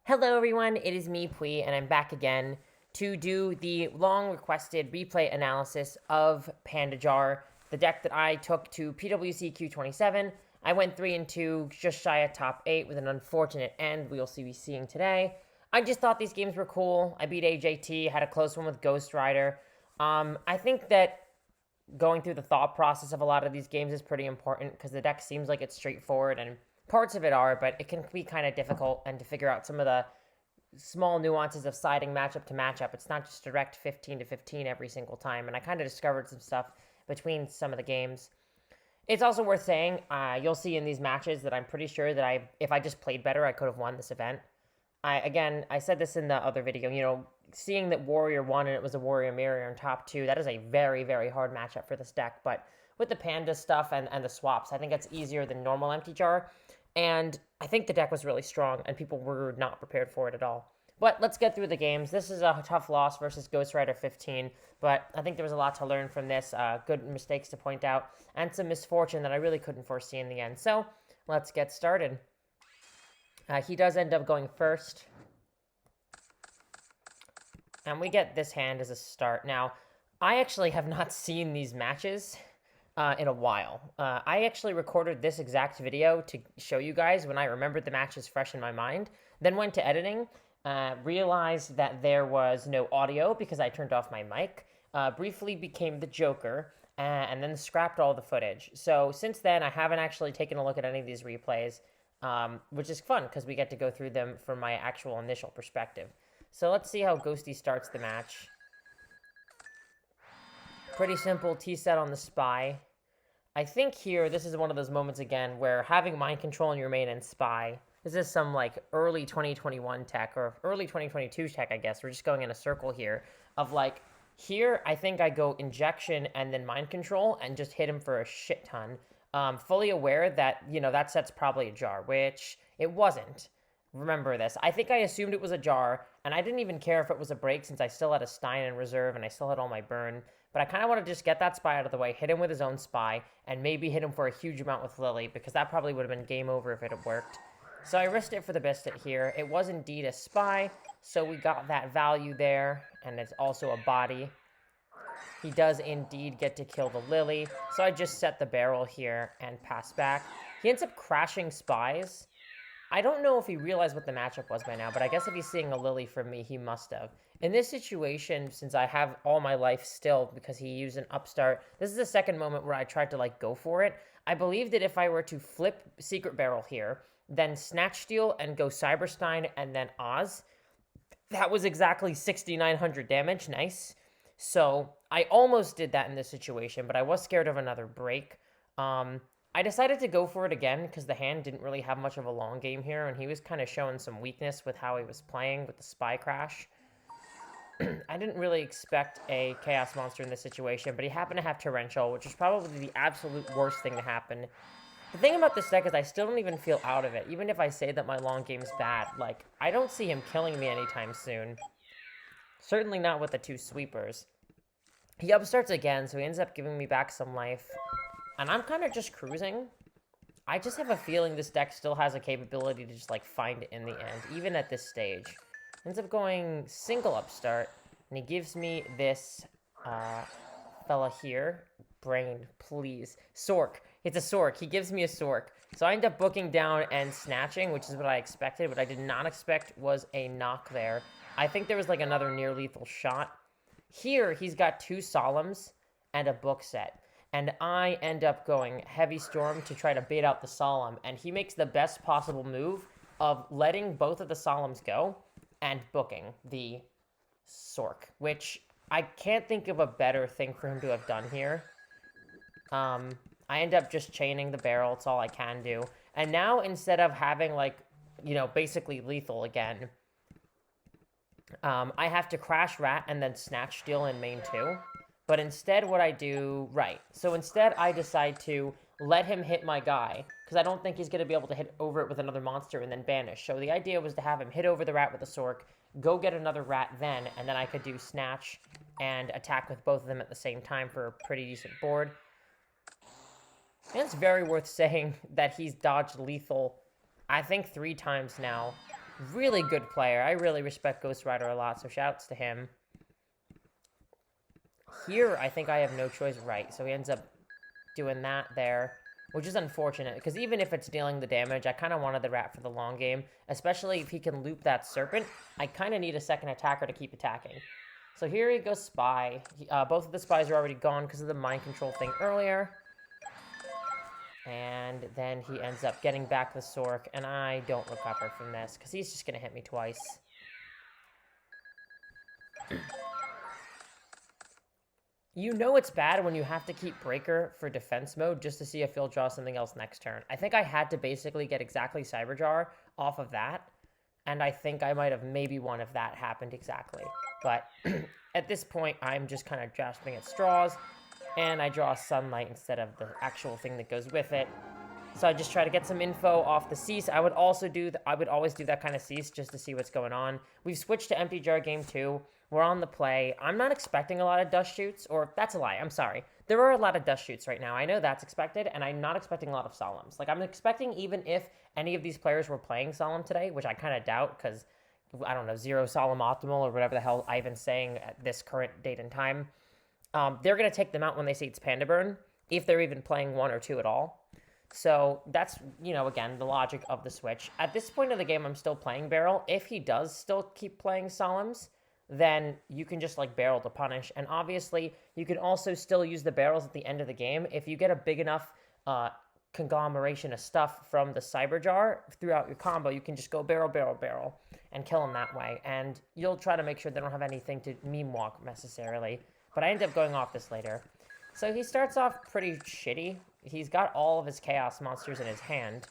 Hello everyone, it is me, Pui, and I'm back again to do the long-requested replay analysis of Panda Jar, the deck that I took to PWCQ27. I went 3-2, just shy of top 8 with an unfortunate end we'll be seeing today. I just thought these games were cool. I beat AJT, had a close one with Ghost Rider. I think that going through the thought process of a lot of these games is pretty important because the deck seems like it's straightforward and parts of it are, but it can be kind of difficult and to figure out some of the small nuances of siding matchup to matchup. It's not just direct 15 to 15 every single time, and I kind of discovered some stuff between some of the games. It's also worth saying, you'll see in these matches that I'm pretty sure that if I just played better, I could have won this event. I said this in the other video, seeing that Warrior won and it was a Warrior Mirror in top 2, that is a very, very hard matchup for this deck, but with the Panda stuff and the swaps, I think it's easier than normal Empty Jar. And I think the deck was really strong, and people were not prepared for it at all. But let's get through the games. This is a tough loss versus Ghost Rider 15, but I think there was a lot to learn from this, good mistakes to point out, and some misfortune that I really couldn't foresee in the end. So let's get started. He does end up going first. And we get this hand as a start. Now, I actually have not seen these matches in a while. I actually recorded this exact video to show you guys when I remembered the matches fresh in my mind, then went to editing, realized that there was no audio because I turned off my mic, briefly became the Joker, and then scrapped all the footage. So since then, I haven't actually taken a look at any of these replays, which is fun because we get to go through them from my actual initial perspective. So let's see how Ghosty starts the match. Pretty simple T-set on the Spy. I think here, this is one of those moments again where having Mind Control in your main and Spy, this is some like early 2021 tech or early 2022 tech, I guess. We're just going in a circle here of like, here I think I go Injection and then Mind Control and just hit him for a shit ton. Fully aware that, that set's probably a jar, which it wasn't. Remember this. I think I assumed it was a jar, and I didn't even care if it was a break since I still had a Stein in reserve and I still had all my burn. But I kind of want to just get that Spy out of the way, hit him with his own Spy, and maybe hit him for a huge amount with Lily, because that probably would have been game over if it had worked. So I risked it for the biscuit here. It was indeed a Spy, so we got that value there, and it's also a body. He does indeed get to kill the Lily, so I just set the barrel here and pass back. He ends up crashing Spies. I don't know if he realized what the matchup was by now, but I guess if he's seeing a Lily from me, he must have. In this situation, since I have all my life still because he used an upstart, this is the second moment where I tried to, go for it. I believe that if I were to flip Secret Barrel here, then Snatch Steal and go Cyberstein and then Oz, that was exactly 6,900 damage. Nice. So I almost did that in this situation, but I was scared of another break. I decided to go for it again because the hand didn't really have much of a long game here, and he was kind of showing some weakness with how he was playing with the Spy Crash. I didn't really expect a Chaos Monster in this situation, but he happened to have Torrential, which is probably the absolute worst thing to happen. The thing about this deck is I still don't even feel out of it, even if I say that my long game's bad. I don't see him killing me anytime soon. Certainly not with the 2 sweepers. He upstarts again, so he ends up giving me back some life. And I'm kind of just cruising. I just have a feeling this deck still has a capability to just, find it in the end, even at this stage. Ends up going single upstart, and he gives me this fella here. Brain, please. Sork. It's a Sork. He gives me a Sork. So I end up booking down and snatching, which is what I expected. What I did not expect was a knock there. I think there was, another near-lethal shot. Here, he's got 2 Solemns and a book set. And I end up going Heavy Storm to try to bait out the Solemn, and he makes the best possible move of letting both of the Solemns go and booking the Sork, which I can't think of a better thing for him to have done here. I end up just chaining the barrel. It's all I can do. And now, instead of having, basically lethal again, I have to Crash Rat and then Snatch Steal in main 2. But instead what I do, so instead I decide to let him hit my guy, because I don't think he's going to be able to hit over it with another monster and then banish. So the idea was to have him hit over the rat with a Sork, go get another rat then, and then I could do Snatch and attack with both of them at the same time for a pretty decent board. And it's very worth saying that he's dodged lethal, I think 3 times now. Really good player. I really respect Ghost Rider a lot, so shoutouts to him. Here, I think I have no choice. Right, so he ends up doing that there, which is unfortunate, because even if it's dealing the damage, I kind of wanted the rat for the long game, especially if he can loop that serpent. I kind of need a second attacker to keep attacking. So here he goes Spy. Both of the spies are already gone because of the mind control thing earlier. And then he ends up getting back the Sork, and I don't recover from this, because he's just going to hit me twice. You know it's bad when you have to keep Breaker for defense mode just to see if he'll draw something else next turn. I think I had to basically get exactly Cyber Jar off of that, and I think I might have maybe won if that happened exactly. But at this point, I'm just kind of grasping at straws, and I draw Sunlight instead of the actual thing that goes with it. So I just try to get some info off the Cease. I would always do that kind of Cease just to see what's going on. We've switched to Empty Jar game 2. We're on the play. I'm not expecting a lot of dust shoots, or that's a lie. I'm sorry. There are a lot of dust shoots right now. I know that's expected, and I'm not expecting a lot of Solemns. Like, I'm expecting even if any of these players were playing Solemn today, which I kind of doubt, because, I don't know, 0 Solemn Optimal, or whatever the hell Ivan's saying at this current date and time. They're going to take them out when they see it's Panda Burn, if they're even playing 1 or 2 at all. So that's, again, the logic of the switch. At this point of the game, I'm still playing Barrel. If he does still keep playing Solemns, then you can just, Barrel to punish. And obviously, you can also still use the barrels at the end of the game. If you get a big enough conglomeration of stuff from the Cyber Jar throughout your combo, you can just go barrel, barrel, barrel, and kill them that way. And you'll try to make sure they don't have anything to meme walk necessarily. But I end up going off this later. So he starts off pretty shitty. He's got all of his Chaos Monsters in his hand.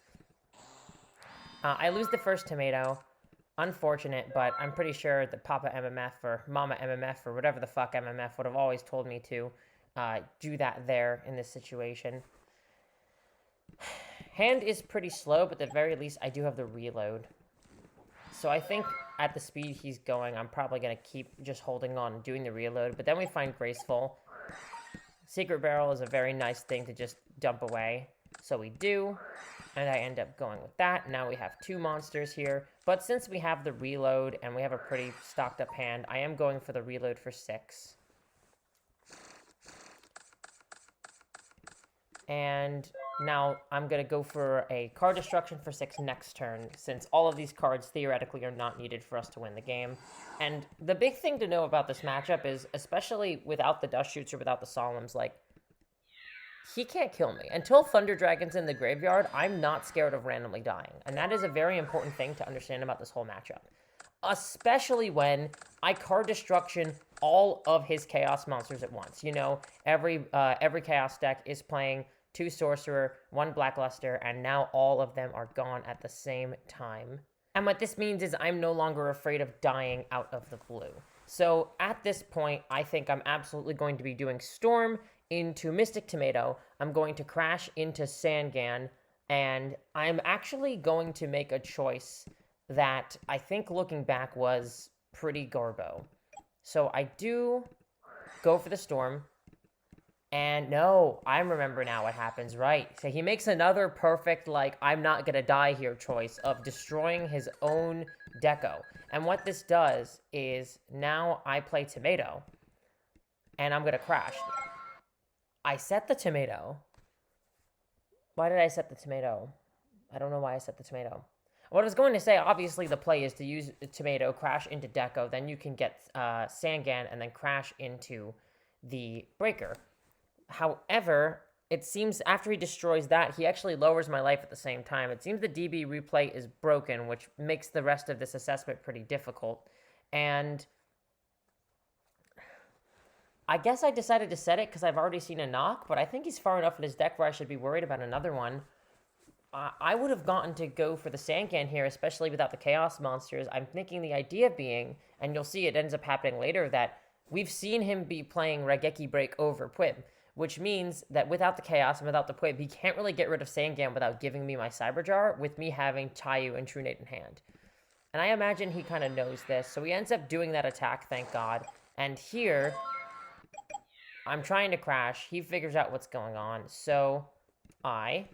I lose the first tomato. Unfortunate, but I'm pretty sure that Papa MMF or Mama MMF or whatever the fuck MMF would have always told me to do that there in this situation. Hand is pretty slow, but at the very least, I do have the reload. So I think at the speed he's going, I'm probably going to keep just holding on and doing the reload. But then we find Graceful. Secret Barrel is a very nice thing to just dump away. So we do. And I end up going with that. Now we have 2 monsters here. But since we have the reload and we have a pretty stocked up hand, I am going for the reload for 6. And now I'm going to go for a card destruction for 6 next turn, since all of these cards theoretically are not needed for us to win the game. And the big thing to know about this matchup is, especially without the dust shoots or without the Solemns, he can't kill me. Until Thunder Dragon's in the graveyard, I'm not scared of randomly dying. And that is a very important thing to understand about this whole matchup. Especially when I card destruction all of his Chaos Monsters at once. Every Chaos deck is playing 2 Sorcerer, 1 Blackluster, and now all of them are gone at the same time. And what this means is I'm no longer afraid of dying out of the blue. So at this point, I think I'm absolutely going to be doing Storm into Mystic Tomato. I'm going to crash into Sangan, and I'm actually going to make a choice that I think looking back was pretty garbo. So I do go for the Storm, and no, I remember now what happens, right? So he makes another perfect, I'm not gonna die here choice of destroying his own deco. And what this does is now I play Tomato, and I'm gonna crash. I set the Tomato. Why did I set the Tomato? I don't know why I set the Tomato. What I was going to say, obviously the play is to use the Tomato, crash into Deco, then you can get Sangan, and then crash into the Breaker. However, it seems after he destroys that, he actually lowers my life at the same time. It seems the DB replay is broken, which makes the rest of this assessment pretty difficult. And I guess I decided to set it because I've already seen a knock, but I think he's far enough in his deck where I should be worried about another one. I would have gotten to go for the Sangan here, especially without the Chaos Monsters. I'm thinking the idea being, and you'll see it ends up happening later, that we've seen him be playing Raigeki Break over Pwib, which means that without the Chaos and without the Pwib, he can't really get rid of Sangan without giving me my Cyber Jar, with me having Tayu and True Nate in hand. And I imagine he kind of knows this, so he ends up doing that attack, thank God. And here, I'm trying to crash. He figures out what's going on, so I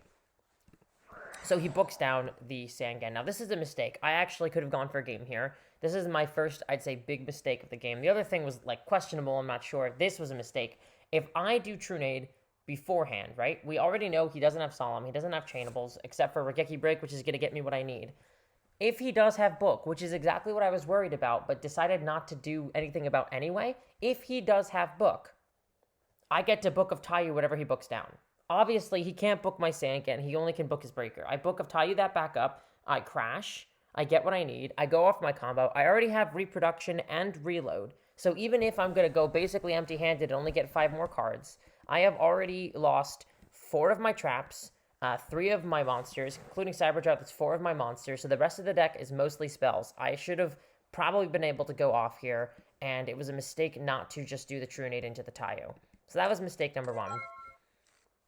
So he books down the Sangan. Now, this is a mistake. I actually could have gone for a game here. This is my first, I'd say, big mistake of the game. The other thing was, like, questionable. I'm not sure. This was a mistake. If I do True Nade beforehand, right? We already know he doesn't have Solemn. He doesn't have Chainables, except for Regeki Break, which is going to get me what I need. If he does have Book, which is exactly what I was worried about, but decided not to do anything about anyway, if he does have Book, I get to Book of Taiyu whatever he books down. Obviously, he can't book my Sangan. He only can book his Breaker. I Book of Taiyu that back up. I crash. I get what I need. I go off my combo. I already have Reproduction and Reload. So even if I'm going to go basically empty-handed and only get 5 more cards, I have already lost 4 of my traps, 3 of my monsters, including Cybertrap. That's 4 of my monsters. So the rest of the deck is mostly spells. I should have probably been able to go off here, and it was a mistake not to just do the True Nade into the Taiyu. So that was mistake number 1.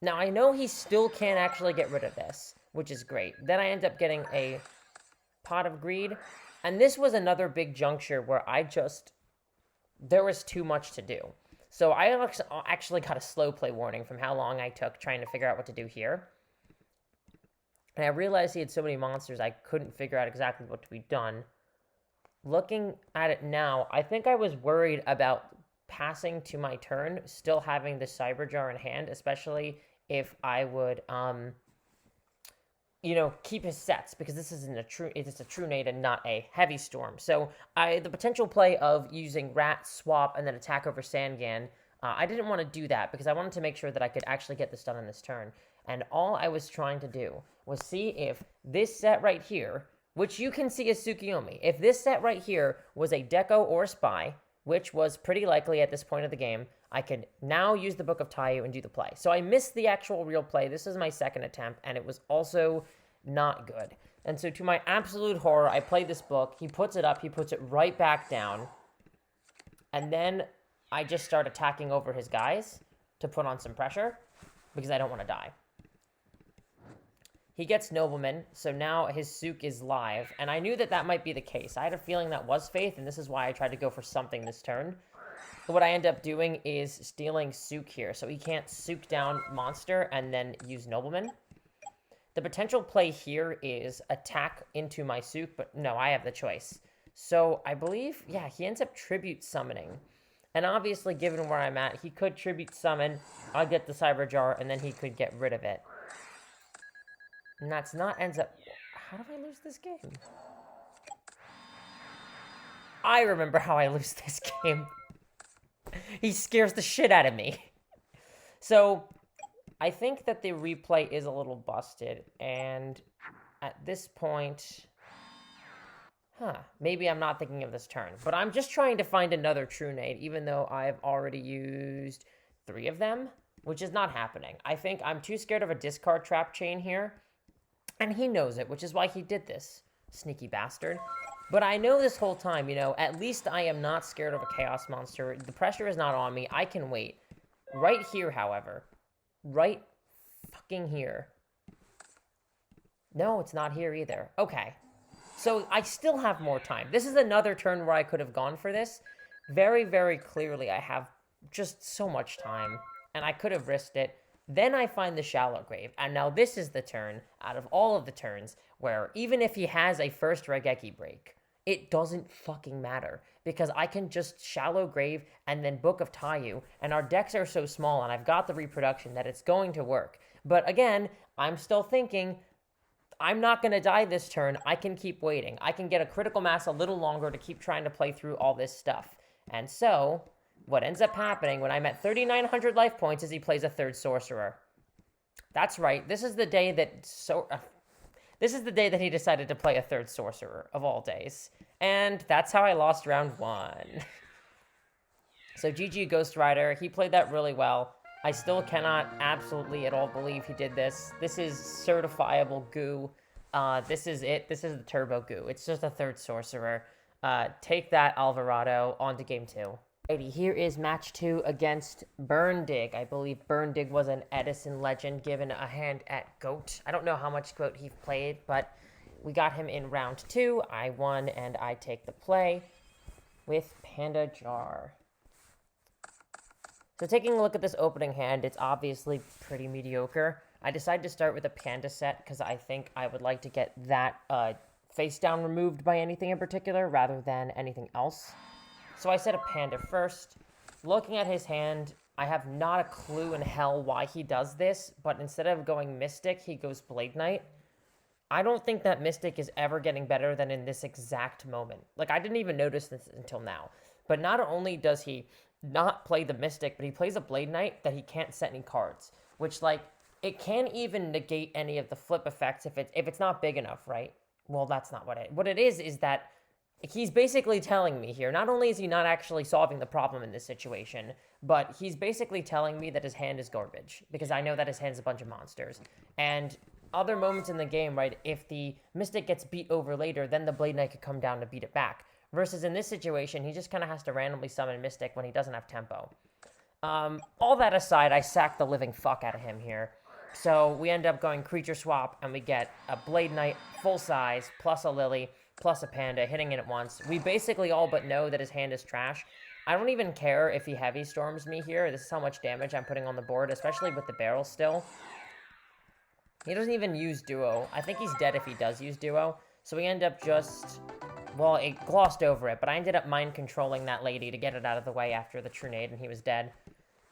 Now, I know he still can't actually get rid of this, which is great. Then I end up getting a Pot of Greed. And this was another big juncture where there was too much to do. So I actually got a slow play warning from how long I took trying to figure out what to do here. And I realized he had so many monsters, I couldn't figure out exactly what to be done. Looking at it now, I think I was worried about passing to my turn, still having the Cyber Jar in hand, especially if I would, keep his sets, because this isn't it's a True Nade and not a Heavy Storm. So the potential play of using Rat, Swap, and then attack over Sangan, I didn't want to do that because I wanted to make sure that I could actually get this done on this turn. And all I was trying to do was see if this set right here, which you can see as Tsukiyomi, if this set right here was a Deco or Spy, which was pretty likely at this point of the game, I could now use the Book of Taiyu and do the play. So I missed the actual real play. This is my second attempt, and it was also not good. And so to my absolute horror, I played this book. He puts it up. He puts it right back down. And then I just start attacking over his guys to put on some pressure because I don't want to die. He gets Nobleman, so now his Sook is live, and I knew that that might be the case. I had a feeling that was Faith, and this is why I tried to go for something this turn. But what I end up doing is stealing Sook here, so he can't Sook down Monster and then use Nobleman. The potential play here is attack into my Sook, but no, I have the choice. So I believe, yeah, he ends up Tribute Summoning. And obviously, given where I'm at, he could Tribute Summon, I'll get the Cyber Jar, and then he could get rid of it. And that's not ends up... How did I lose this game? I remember how I lose this game. He scares the shit out of me. So, I think that the replay is a little busted. And at this point... maybe I'm not thinking of this turn. But I'm just trying to find another True Nade, even though I've already used 3 of them, which is not happening. I think I'm too scared of a discard trap chain here. And he knows it, which is why he did this. Sneaky bastard. But I know this whole time, at least I am not scared of a Chaos Monster. The pressure is not on me. I can wait. Right here, however. Right fucking here. No, it's not here either. Okay. So I still have more time. This is another turn where I could have gone for this. Very, very clearly, I have just so much time. And I could have risked it. Then I find the Shallow Grave, and now this is the turn, out of all of the turns, where even if he has a first Regeki Break, it doesn't fucking matter, because I can just Shallow Grave and then Book of Taiyu, and our decks are so small, and I've got the reproduction that it's going to work. But again, I'm still thinking, I'm not going to die this turn, I can keep waiting. I can get a critical mass a little longer to keep trying to play through all this stuff. And so... what ends up happening when I'm at 3,900 life points is he plays a third Sorcerer. That's right. This is the day that he decided to play a third Sorcerer of all days. And that's how I lost round 1. So GG Ghost Rider, he played that really well. I still cannot absolutely at all believe he did this. This is certifiable goo. This is it. This is the turbo goo. It's just a third Sorcerer. Take that, Alvarado. On to game 2. Alrighty, here is match 2 against Burndig. I believe Burndig was an Edison legend given a hand at GOAT. I don't know how much GOAT he played, but we got him in round 2. I won, and I take the play with Panda Jar. So taking a look at this opening hand, it's obviously pretty mediocre. I decided to start with a Panda set because I think I would like to get that face down removed by anything in particular rather than anything else. So I set a Panda first. Looking at his hand, I have not a clue in hell why he does this, but instead of going Mystic, he goes Blade Knight. I don't think that Mystic is ever getting better than in this exact moment. Like, I didn't even notice this until now. But not only does he not play the Mystic, but he plays a Blade Knight that he can't set any cards. Which, like, it can't even negate any of the flip effects if it's not big enough, right? Well, that's not what it is that he's basically telling me here, not only is he not actually solving the problem in this situation, but he's basically telling me that his hand is garbage, because I know that his hand is a bunch of monsters. And other moments in the game, right, if the Mystic gets beat over later, then the Blade Knight could come down to beat it back. Versus in this situation, he just kind of has to randomly summon Mystic when he doesn't have tempo. All that aside, I sack the living fuck out of him here. So we end up going creature swap, and we get a Blade Knight full size, plus a Lily, plus a Panda, hitting it at once. We basically all but know that his hand is trash. I don't even care if he heavy storms me here. This is how much damage I'm putting on the board, especially with the barrel still. He doesn't even use Duo. I think he's dead if he does use Duo. So we end up just... Well, it glossed over it, but I ended up mind controlling that lady to get it out of the way after the Trunade, and he was dead.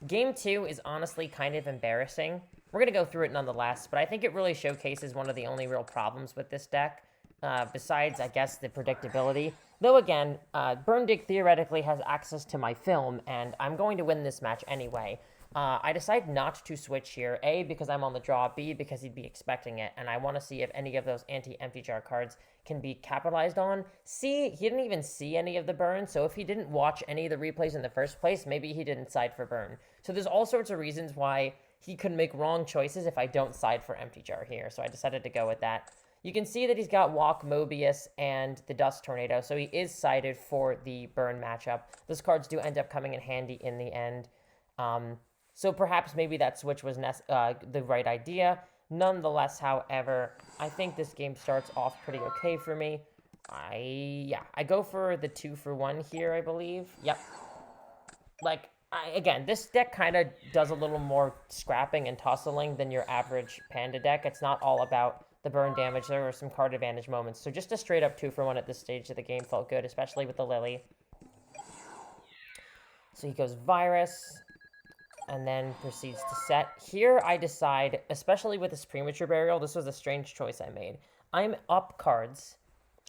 Game 2 is honestly kind of embarrassing. We're going to go through it nonetheless, but I think it really showcases one of the only real problems with this deck, besides, I guess, the predictability. Though, again, Burndig theoretically has access to my film, and I'm going to win this match anyway. I decide not to switch here, A, because I'm on the draw, B, because he'd be expecting it, and I want to see if any of those anti-empty jar cards can be capitalized on. C, he didn't even see any of the burn, so if he didn't watch any of the replays in the first place, maybe he didn't side for burn. So there's all sorts of reasons why he could make wrong choices if I don't side for empty jar here, so I decided to go with that. You can see that he's got Walk, Mobius, and the Dust Tornado, so he is sided for the burn matchup. Those cards do end up coming in handy in the end. So perhaps maybe that switch was the right idea. Nonetheless, however, I think this game starts off pretty okay for me. I go for the 2-for-1 here, I believe. Yep. Like, again, this deck kind of does a little more scrapping and tussling than your average Panda deck. It's not all about the burn damage. There are some card advantage moments. So just a straight up 2-for-1 at this stage of the game felt good, especially with the Lily. So he goes Virus, and then proceeds to set. Here I decide, especially with this Premature Burial, this was a strange choice I made. I'm up cards.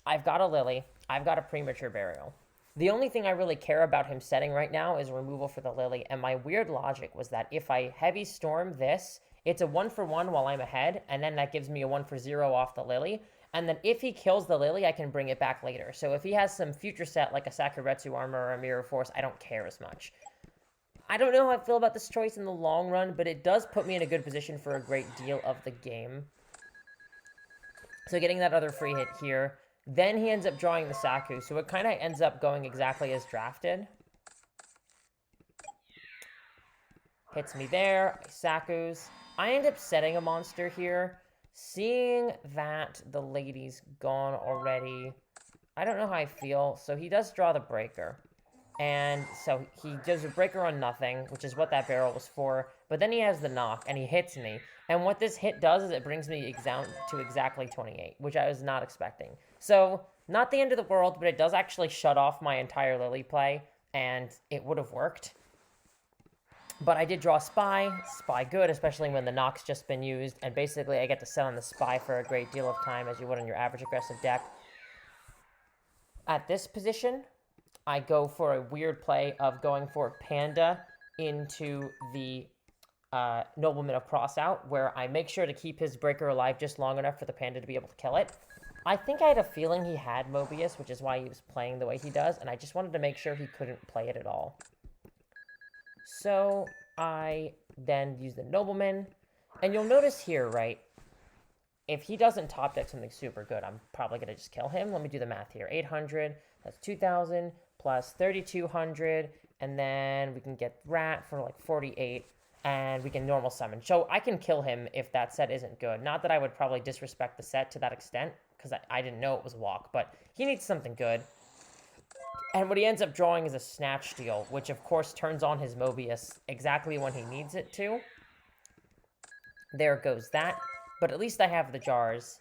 I've got a Lily. I've got a Premature Burial. The only thing I really care about him setting right now is removal for the Lily, and my weird logic was that if I Heavy Storm this, it's a 1-for-1 while I'm ahead, and then that gives me a 1-for-0 off the Lily, and then if he kills the Lily, I can bring it back later. So if he has some future set like a Sakuretsu Armor or a Mirror Force, I don't care as much. I don't know how I feel about this choice in the long run, but it does put me in a good position for a great deal of the game. So getting that other free hit here. Then he ends up drawing the Saku, so it kind of ends up going exactly as drafted. Hits me there, Saku's. I end up setting a monster here. Seeing that the lady's gone already, I don't know how I feel. So he does draw the Breaker. And so he does a Breaker on nothing, which is what that barrel was for. But then he has the knock, and he hits me. And what this hit does is it brings me to exactly 28, which I was not expecting. So, not the end of the world, but it does actually shut off my entire Lily play, and it would have worked. But I did draw Spy. Spy good, especially when the knock's just been used. And basically, I get to set on the Spy for a great deal of time, as you would on your average aggressive deck. At this position, I go for a weird play of going for Panda into the Nobleman of Crossout, where I make sure to keep his Breaker alive just long enough for the Panda to be able to kill it. I think I had a feeling he had Mobius, which is why he was playing the way he does, and I just wanted to make sure he couldn't play it at all. So I then use the Nobleman, and you'll notice here, right, if he doesn't top deck something super good, I'm probably going to just kill him. Let me do the math here. 800, that's 2,000, plus 3,200, and then we can get Rat for like 48, and we can normal summon. So I can kill him if that set isn't good. Not that I would probably disrespect the set to that extent, because I didn't know it was Walk, but he needs something good. And what he ends up drawing is a Snatch Steal, which of course turns on his Mobius exactly when he needs it to. There goes that. But at least I have the jars.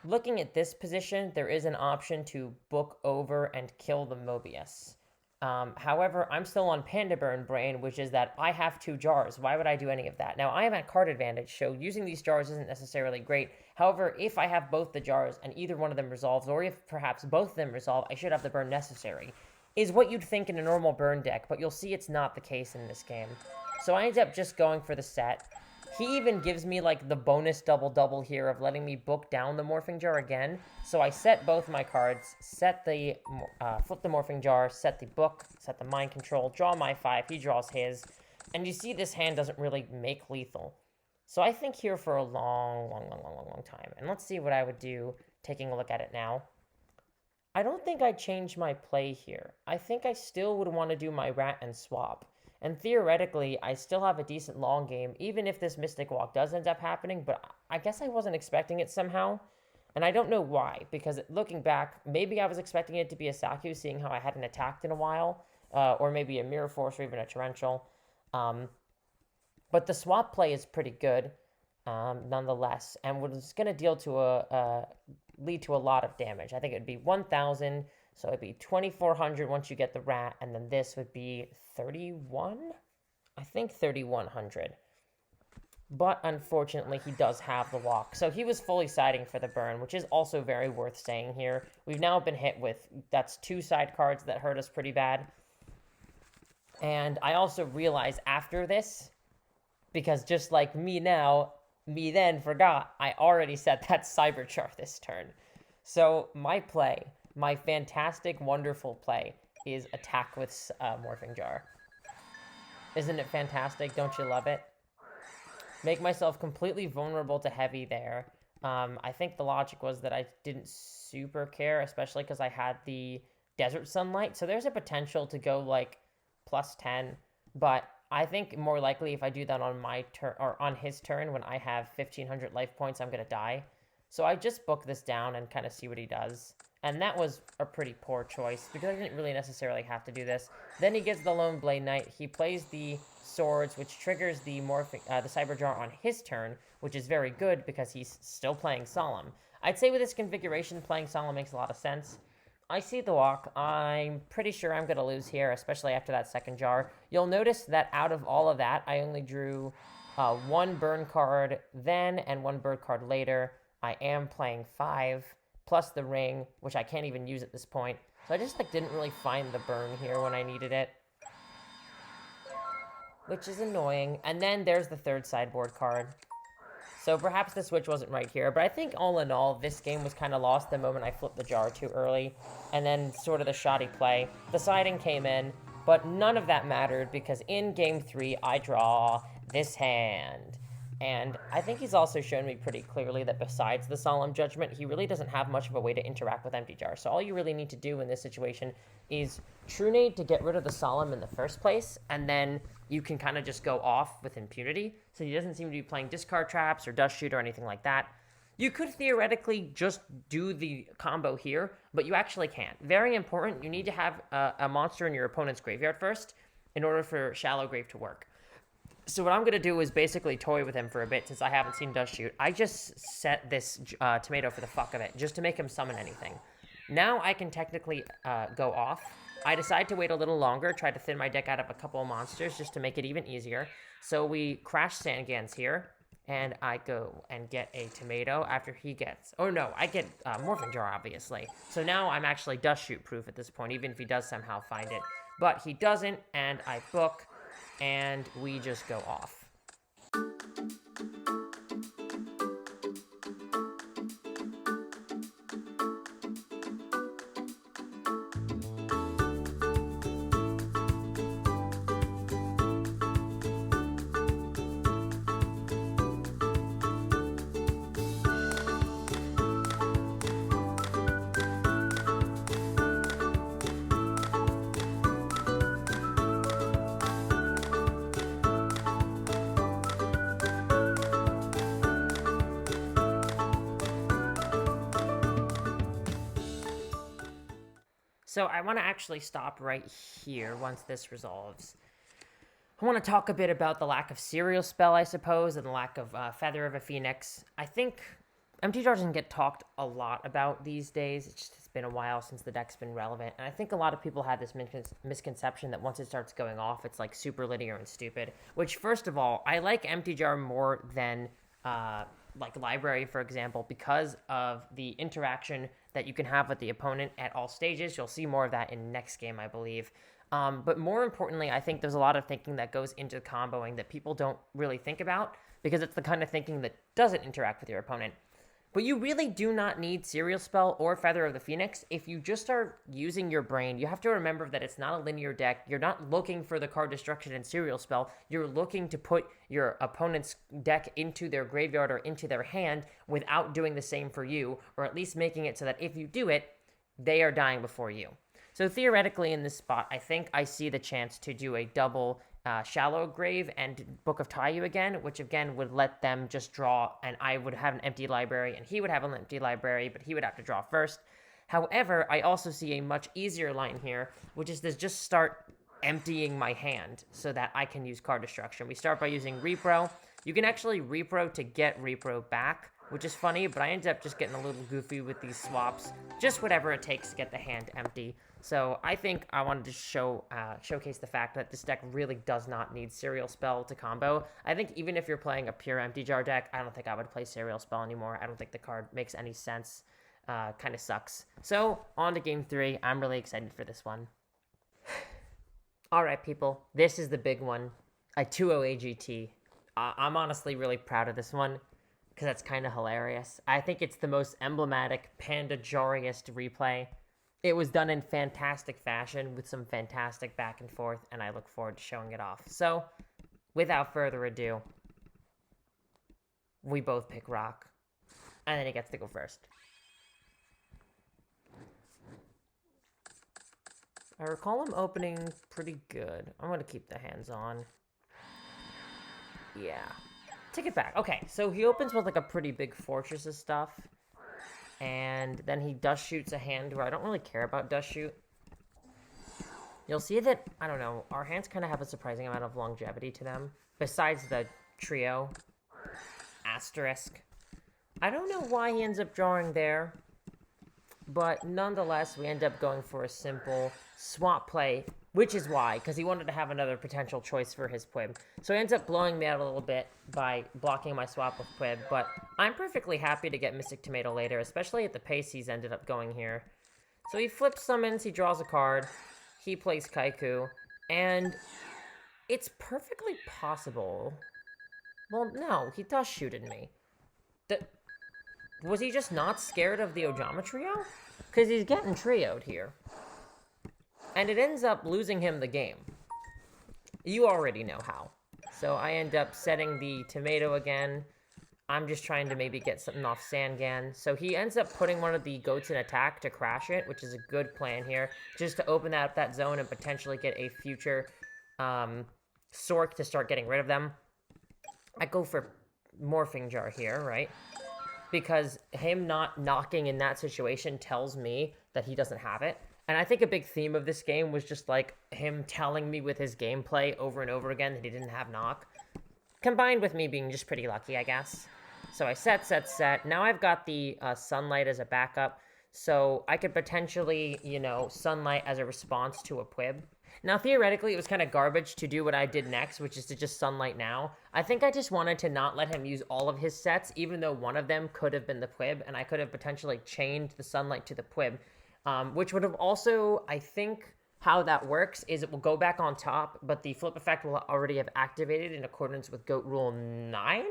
Looking at this position, there is an option to book over and kill the Mobius. However, I'm still on Panda Burn Brain, which is that I have 2 jars. Why would I do any of that? Now, I am at card advantage, so using these jars isn't necessarily great. However, if I have both the jars and either one of them resolves, or if perhaps both of them resolve, I should have the burn necessary, is what you'd think in a normal burn deck, but you'll see it's not the case in this game. So I ended up just going for the set. He even gives me, like, the bonus double-double here of letting me book down the Morphing Jar again. So I set both my cards, set the, flip the Morphing Jar, set the book, set the Mind Control, draw my 5, he draws his. And you see this hand doesn't really make lethal. So I think here for a long time. And let's see what I would do taking a look at it now. I don't think I'd change my play here. I think I still would want to do my rat and swap. And theoretically, I still have a decent long game, even if this Mystic Walk does end up happening, but I guess I wasn't expecting it somehow. And I don't know why, because looking back, maybe I was expecting it to be a Saku, seeing how I hadn't attacked in a while, or maybe a Mirror Force or even a Torrential. But the swap play is pretty good, nonetheless, and was going to deal to lead to a lot of damage. I think it would be 1,000, so it'd be 2,400 once you get the rat, and then this would be 31? I think 3,100. But unfortunately, he does have the walk. So he was fully siding for the burn, which is also very worth saying here. We've now been hit with, that's 2 side cards that hurt us pretty bad. And I also realized after this, because just like me now, me then forgot, I already set that Cyber Jar this turn. So my play, my fantastic, wonderful play, is attack with Morphing Jar. Isn't it fantastic? Don't you love it? Make myself completely vulnerable to heavy there. I think the logic was that I didn't super care, especially because I had the Desert Sunlight. So there's a potential to go like plus 10, but I think more likely if I do that on my turn or on his turn when I have 1,500 life points, I'm gonna die. So I just book this down and kind of see what he does. And that was a pretty poor choice, because I didn't really necessarily have to do this. Then he gets the Lone Blade Knight. He plays the swords, which triggers the Cyber Jar on his turn, which is very good because he's still playing Solemn. I'd say with this configuration, playing Solemn makes a lot of sense. I see the walk. I'm pretty sure I'm going to lose here, especially after that second jar. You'll notice that out of all of that, I only drew 1 burn card then and 1 bird card later. I am playing 5. Plus the ring, which I can't even use at this point. So I just didn't really find the burn here when I needed it, which is annoying. And then there's the 3rd sideboard card. So perhaps the switch wasn't right here, but I think all in all, this game was kind of lost the moment I flipped the jar too early, and then sort of the shoddy play. The siding came in, but none of that mattered because in game 3, I draw this hand. And I think he's also shown me pretty clearly that besides the Solemn Judgment, he really doesn't have much of a way to interact with Empty Jar. So all you really need to do in this situation is True Nade to get rid of the Solemn in the first place, and then you can kind of just go off with impunity. So he doesn't seem to be playing discard traps or dust shoot or anything like that. You could theoretically just do the combo here, but you actually can't. Very important, you need to have a monster in your opponent's graveyard first in order for Shallow Grave to work. So what I'm going to do is basically toy with him for a bit since I haven't seen Dust Shoot. I just set this tomato for the fuck of it, just to make him summon anything. Now I can technically go off. I decide to wait a little longer, try to thin my deck out of a couple of monsters just to make it even easier. So we crash Sandgans here, and I go and get a tomato after he gets... Oh no, I get Morphing Jar, obviously. So now I'm actually Dust Shoot proof at this point, even if he does somehow find it. But he doesn't, and I book... and we just go off. So I want to actually stop right here once this resolves. I want to talk a bit about the lack of Serial Spell, I suppose, and the lack of Feather of a Phoenix. I think Empty Jar doesn't get talked a lot about these days. It's been a while since the deck's been relevant, and I think a lot of people have this misconception that once it starts going off, it's like super linear and stupid. Which, first of all, I like Empty Jar more than like Library, for example, because of the interaction that you can have with the opponent at all stages. You'll see more of that in next game, I believe. But more importantly, I think there's a lot of thinking that goes into comboing that people don't really think about because it's the kind of thinking that doesn't interact with your opponent. But you really do not need Serial Spell or Feather of the Phoenix if you just start using your brain. You have to remember that it's not a linear deck. You're not looking for the card destruction and Serial Spell. You're looking to put your opponent's deck into their graveyard or into their hand without doing the same for you, or at least making it so that if you do it, they are dying before you. So theoretically in this spot, I think I see the chance to do a double Shallow Grave and Book of Taiyu again, which again would let them just draw, and I would have an empty library, and he would have an empty library, but he would have to draw first. However, I also see a much easier line here, which is to just start emptying my hand so that I can use card destruction. We start by using Repro. You can actually Repro to get Repro back, which is funny, but I ended up just getting a little goofy with these swaps. Just whatever it takes to get the hand empty. So I think I wanted to showcase the fact that this deck really does not need Serial Spell to combo. I think even if you're playing a pure Empty Jar deck, I don't think I would play Serial Spell anymore. I don't think the card makes any sense. Kind of sucks. So on to game 3. I'm really excited for this one. All right, people. This is the big one. A 2-0 AGT. I'm honestly really proud of this one because that's kind of hilarious. I think it's the most emblematic Panda Jar-iest replay. It was done in fantastic fashion with some fantastic back and forth, and I look forward to showing it off. So, without further ado, we both pick Rock, and then he gets to go first. I recall him opening pretty good. I'm going to keep the hands on. Yeah. Take it back. Okay, so he opens with like a pretty big fortress of stuff. And then he dust shoots a hand where I don't really care about dust shoot. You'll see that, I don't know, our hands kind of have a surprising amount of longevity to them. Besides the trio. Asterisk. I don't know why he ends up drawing there. But nonetheless, we end up going for a simple swap play. Which is why, because he wanted to have another potential choice for his Pwib. So he ends up blowing me out a little bit by blocking my swap with Pwib, but I'm perfectly happy to get Mystic Tomato later, especially at the pace he's ended up going here. So he flips summons, he draws a card, he plays Kaiku, and it's perfectly possible... Well, no, he does shoot at me. Was he just not scared of the Ojama Trio? Because he's getting trioed here. And it ends up losing him the game. You already know how. So I end up setting the tomato again. I'm just trying to maybe get something off Sangan. So he ends up putting one of the goats in attack to crash it, which is a good plan here. Just to open that zone and potentially get a future Sork to start getting rid of them. I go for Morphing Jar here, right? Because him not knocking in that situation tells me that he doesn't have it. And I think a big theme of this game was just, like, him telling me with his gameplay over and over again that he didn't have knock. Combined with me being just pretty lucky, I guess. So I set. Now I've got the Sunlight as a backup. So I could potentially, you know, Sunlight as a response to a Pwib. Now, theoretically, it was kind of garbage to do what I did next, which is to just Sunlight now. I think I just wanted to not let him use all of his sets, even though one of them could have been the Pwib, and I could have potentially chained the Sunlight to the Pwib. Which would have also, I think, how that works is it will go back on top, but the flip effect will already have activated in accordance with Goat Rule 9.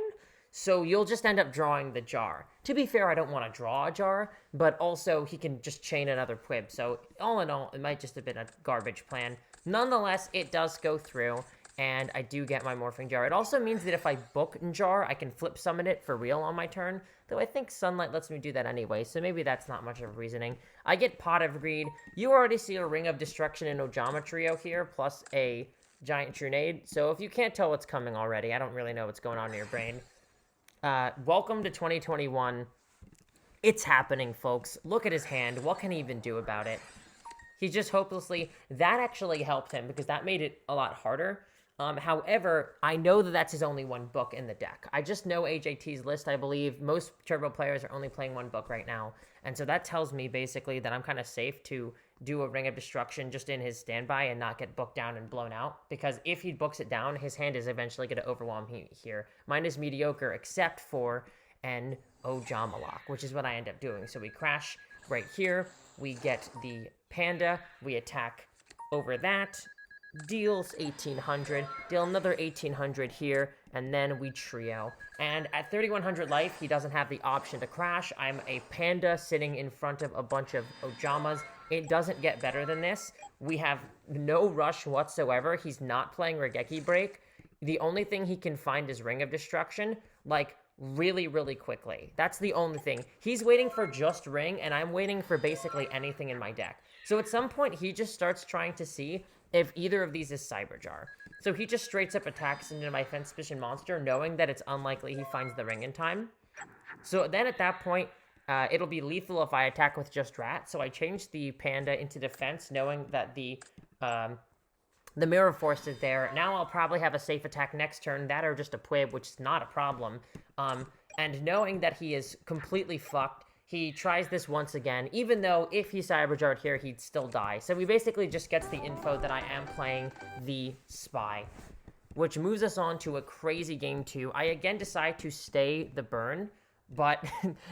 So you'll just end up drawing the jar. To be fair, I don't want to draw a jar, but also he can just chain another Pwib. So all in all, it might just have been a garbage plan. Nonetheless, it does go through, and I do get my Morphing Jar. It also means that if I book Jar, I can flip summon it for real on my turn, though I think Sunlight lets me do that anyway, so maybe that's not much of a reasoning. I get Pot of Greed. You already see a Ring of Destruction and Ojama Trio here, plus a Giant Trunade, so if you can't tell what's coming already, I don't really know what's going on in your brain. Welcome to 2021. It's happening, folks. Look at his hand. What can he even do about it? He's just hopelessly... That actually helped him, because that made it a lot harder. However, I know that that's his only one book in the deck. I just know AJT's list. I believe most Turbo players are only playing one book right now. And so that tells me basically that I'm kind of safe to do a Ring of Destruction just in his standby and not get booked down and blown out. Because if he books it down, his hand is eventually going to overwhelm here. Mine is mediocre except for an Ojamalak, which is what I end up doing. So we crash right here. We get the Panda. We attack over that. Deals 1800, deal another 1800 here, and then we trio. And at 3100 life, he doesn't have the option to crash. I'm a Panda sitting in front of a bunch of Ojamas. It doesn't get better than this. We have no rush whatsoever. He's not playing Regeki Break. The only thing he can find is Ring of Destruction, like, really, really quickly. That's the only thing. He's waiting for just Ring, and I'm waiting for basically anything in my deck. So at some point, he just starts trying to see if either of these is Cyber Jar. So he just straight up attacks into my Fence Vision monster, knowing that it's unlikely he finds the Ring in time. So then at that point, it'll be lethal if I attack with just Rat. So I change the Panda into defense, knowing that the Mirror Force is there. Now I'll probably have a safe attack next turn, that or just a Pwib, which is not a problem. And knowing that he is completely fucked, he tries this once again, even though if he Cyber Jarred here, he'd still die. So he basically just gets the info that I am playing the Spy, which moves us on to a crazy game 2. I again decide to stay the burn, but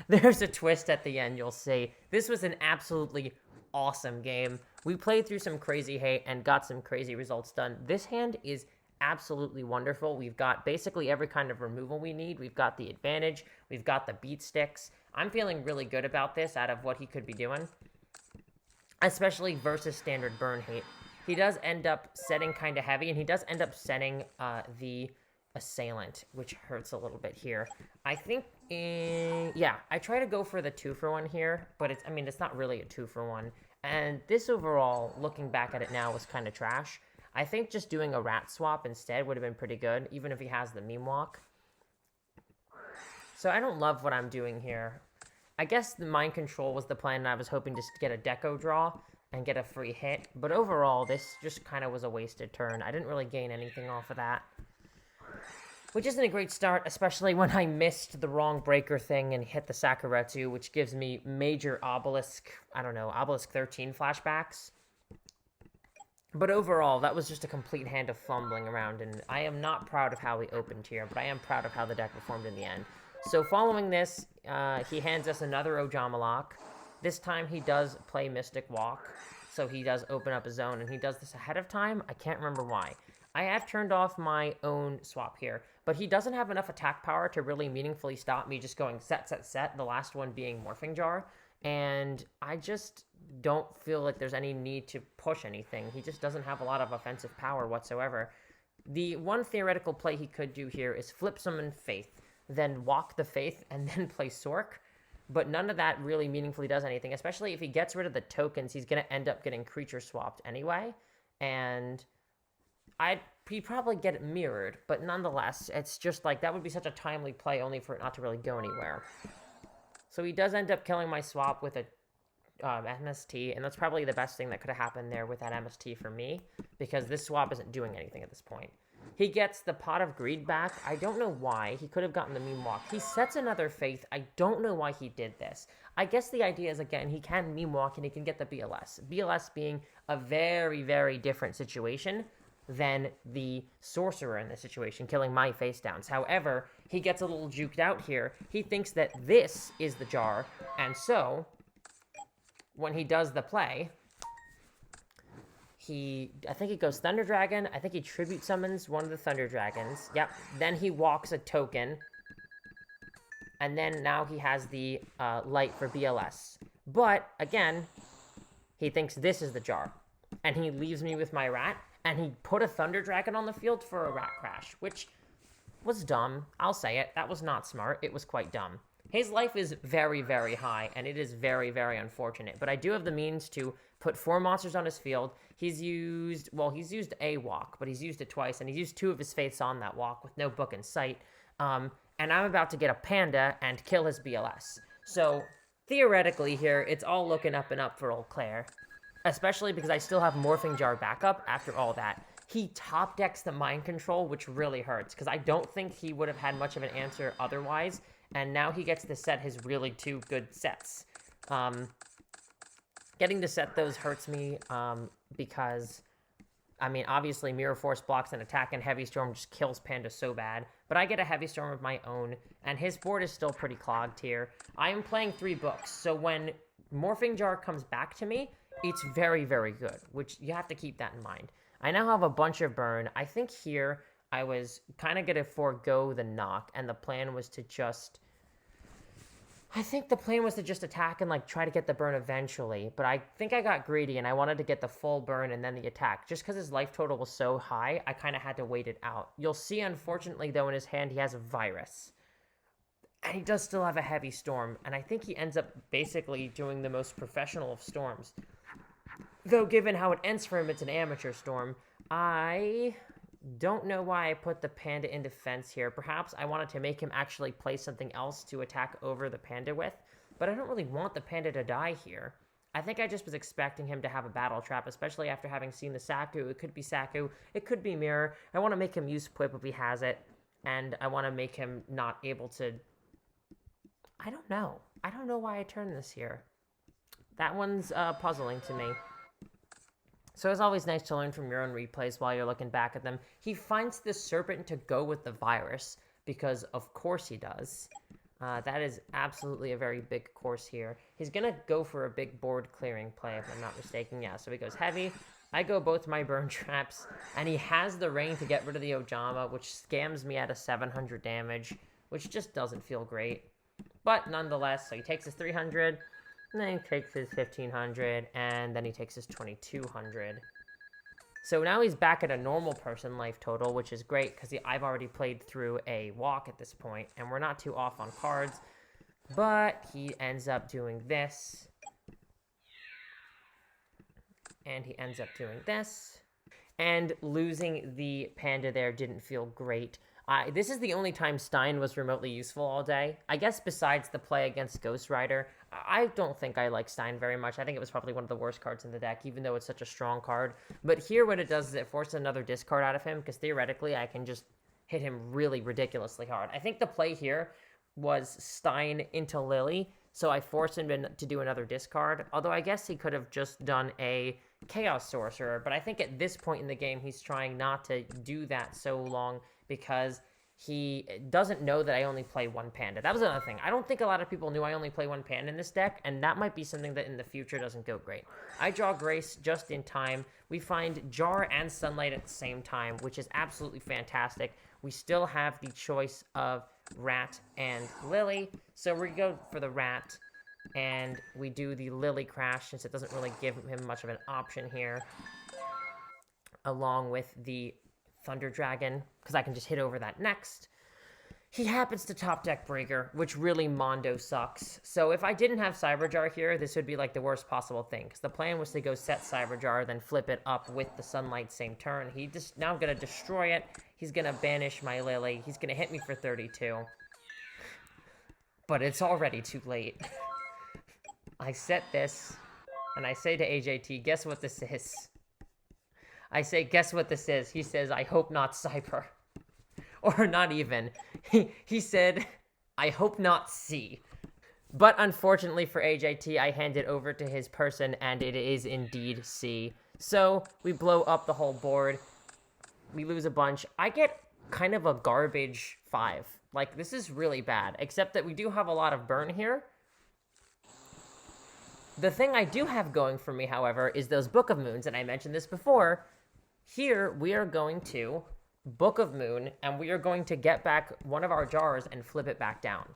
there's a twist at the end, you'll see. This was an absolutely awesome game. We played through some crazy hate and got some crazy results done. This hand is absolutely wonderful. We've got basically every kind of removal we need. We've got the advantage. We've got the beat sticks. I'm feeling really good about this out of what he could be doing, especially versus standard burn hate. He does end up setting kind of heavy, and he does end up setting the Assailant, which hurts a little bit here. I think, yeah, I try to go for the 2-for-1 here, but it's not really a 2-for-1. And this overall, looking back at it now, was kind of trash. I think just doing a Rat swap instead would have been pretty good, even if he has the Meme Walk. So I don't love what I'm doing here. I guess the Mind Control was the plan, and I was hoping just to get a Deco draw and get a free hit. But overall, this just kind of was a wasted turn. I didn't really gain anything off of that, which isn't a great start, especially when I missed the wrong breaker thing and hit the Sakuretsu, which gives me major Obelisk 13 flashbacks. But overall, that was just a complete hand of fumbling around, and I am not proud of how we opened here, but I am proud of how the deck performed in the end. So following this, he hands us another Ojamalak. This time he does play Mystic Walk, so he does open up his own, and he does this ahead of time. I can't remember why. I have turned off my own swap here, but he doesn't have enough attack power to really meaningfully stop me just going set, the last one being Morphing Jar, and I just don't feel like there's any need to push anything. He just doesn't have a lot of offensive power whatsoever. The one theoretical play he could do here is flip Summon Faith, then walk the Faith, and then play Sork, but none of that really meaningfully does anything, especially if he gets rid of the tokens. He's going to end up getting creature swapped anyway, and he'd probably get it mirrored, but nonetheless, it's just like, that would be such a timely play only for it not to really go anywhere. So he does end up killing my swap with a MST, and that's probably the best thing that could have happened there with that MST for me, because this swap isn't doing anything at this point. He gets the Pot of Greed back. I don't know why. He could have gotten the Meme Walk. He sets another Faith. I don't know why he did this. I guess the idea is, again, he can Meme Walk and he can get the BLS. BLS being a very, very different situation than the Sorcerer in this situation, killing my face downs. However, he gets a little juked out here. He thinks that this is the jar, and so when he does the play, I think he goes Thunder Dragon. I think he Tribute Summons one of the Thunder Dragons. Yep. Then he walks a token. And then now he has the light for BLS. But, again, he thinks this is the jar. And he leaves me with my Rat. And he put a Thunder Dragon on the field for a Rat Crash, which was dumb. I'll say it. That was not smart. It was quite dumb. His life is very, very high, and it is very, very unfortunate. But I do have the means to put 4 monsters on his field. He's used a walk, but he's used it twice, and he's used 2 of his faiths on that walk with no book in sight. And I'm about to get a Panda and kill his BLS. So, theoretically here, it's all looking up and up for old Claire. Especially because I still have Morphing Jar backup after all that. he top decks the mind control, which really hurts, because I don't think he would have had much of an answer otherwise, and now he gets to set his really two good sets. Getting to set those hurts me, because, I mean, obviously Mirror Force blocks an attack, and Heavy Storm just kills Panda so bad, but I get a Heavy Storm of my own, and his board is still pretty clogged here. I am playing 3 books, so when Morphing Jar comes back to me, it's very, very good, which you have to keep that in mind. I now have a bunch of burn. I think here I was kind of going to forego the knock, and the plan was to just... I think the plan was to just attack and, like, try to get the burn eventually, but I think I got greedy, and I wanted to get the full burn and then the attack. Just because his life total was so high, I kind of had to wait it out. You'll see, unfortunately, though, in his hand, he has a Virus. And he does still have a Heavy Storm, and I think he ends up basically doing the most professional of storms. Though, given how it ends for him, it's an amateur storm. I don't know why I put the Panda in defense here. Perhaps I wanted to make him actually play something else to attack over the Panda with, but I don't really want the Panda to die here. I think I just was expecting him to have a Battle Trap, especially after having seen the Saku. It could be Saku, it could be Mirror. I want to make him use Quip if he has it, and I want to make him not able to... I don't know. I don't know why I turned this here. That one's puzzling to me. So it's always nice to learn from your own replays while you're looking back at them. He finds the Serpent to go with the Virus, because of course he does. That is absolutely a very big course here. He's going to go for a big board clearing play, if I'm not mistaken. Yeah, so he goes heavy. I go both my burn traps, and he has the rain to get rid of the Ojama, which scams me out of 700 damage, which just doesn't feel great. But nonetheless, so he takes his 300, and then he takes his 1500, and then he takes his 2200. So now he's back at a normal person life total, which is great, because I've already played through a walk at this point, and we're not too off on cards. But he ends up doing this. And he ends up doing this. And losing the Panda there didn't feel great. This is the only time Stein was remotely useful all day. I guess besides the play against Ghost Rider, I don't think I like Stein very much. I think it was probably one of the worst cards in the deck, even though it's such a strong card. But here what it does is it forces another discard out of him, because theoretically I can just hit him really ridiculously hard. I think the play here was Stein into Lily, so I forced him to do another discard. Although I guess he could have just done a Chaos Sorcerer, but I think at this point in the game he's trying not to do that so long, because he doesn't know that I only play one Panda. That was another thing. I don't think a lot of people knew I only play one Panda in this deck, and that might be something that in the future doesn't go great. I draw Grace just in time. We find Jar and Sunlight at the same time, which is absolutely fantastic. We still have the choice of Rat and Lily, so we go for the Rat, and we do the Lily Crash, since it doesn't really give him much of an option here, along with the Thunder Dragon, because I can just hit over that next. He happens to top deck Breaker, which really Mondo sucks. So if I didn't have Cyberjar here, this would be like the worst possible thing, because the plan was to go set Cyberjar, then flip it up with the Sunlight same turn. He just now going to destroy it. He's going to banish my Lily. He's going to hit me for 32. But it's already too late. I set this, and I say to AJT, guess what this is? I say, guess what this is? He says, I hope not Cyber. Or not even. He said, I hope not C. But unfortunately for AJT, I hand it over to his person, and it is indeed C. So we blow up the whole board. We lose a bunch. I get kind of a garbage 5. Like, this is really bad, except that we do have a lot of burn here. The thing I do have going for me, however, is those Book of Moons, and I mentioned this before. Here, we are going to Book of Moon, and we are going to get back one of our jars and flip it back down.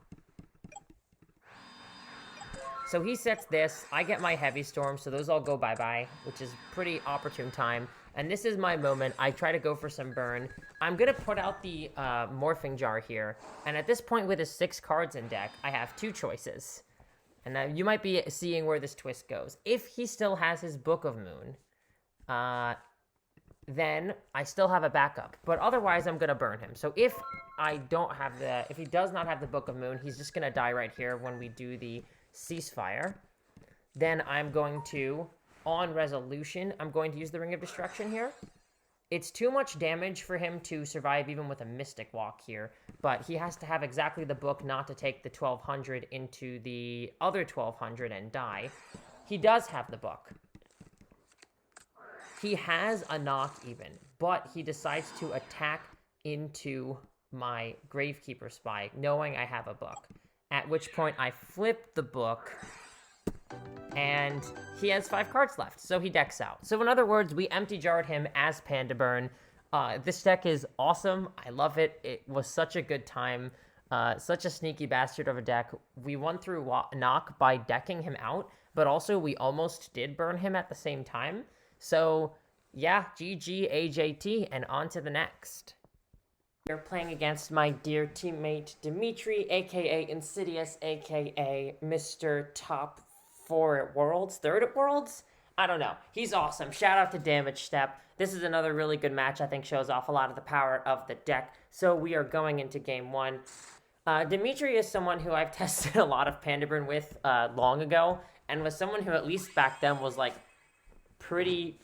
So he sets this, I get my Heavy Storm, so those all go bye-bye, which is pretty opportune time. And this is my moment. I try to go for some burn. I'm going to put out the Morphing Jar here, and at this point with his 6 cards in deck, I have 2 choices. And now you might be seeing where this twist goes. If he still has his Book of Moon, then I still have a backup. But otherwise, I'm going to burn him. So if if he does not have the Book of Moon, he's just going to die right here when we do the Ceasefire. Then I'm going to, on resolution, I'm going to use the Ring of Destruction here. It's too much damage for him to survive even with a Mystic Walk here, but he has to have exactly the book not to take the 1200 into the other 1200 and die. He does have the book. He has a knock even, but he decides to attack into my Gravekeeper Spy, knowing I have a book. At which point I flip the book, and he has 5 cards left, so he decks out. So in other words, we empty jarred him as Panda Burn. This deck is awesome. I love it. It was such a good time. Such a sneaky bastard of a deck. We won through knock by decking him out, but also we almost did burn him at the same time. So yeah, GG AJT, and on to the next. We're playing against my dear teammate Dimitri, aka Insidious, aka Mr. Top 4 at Worlds, 3rd at Worlds? I don't know. He's awesome. Shout out to Damage Step. This is another really good match. I think shows off a lot of the power of the deck. So we are going into game 1. Dimitri is someone who I've tested a lot of Panda Burn with long ago, and was someone who at least back then was like pretty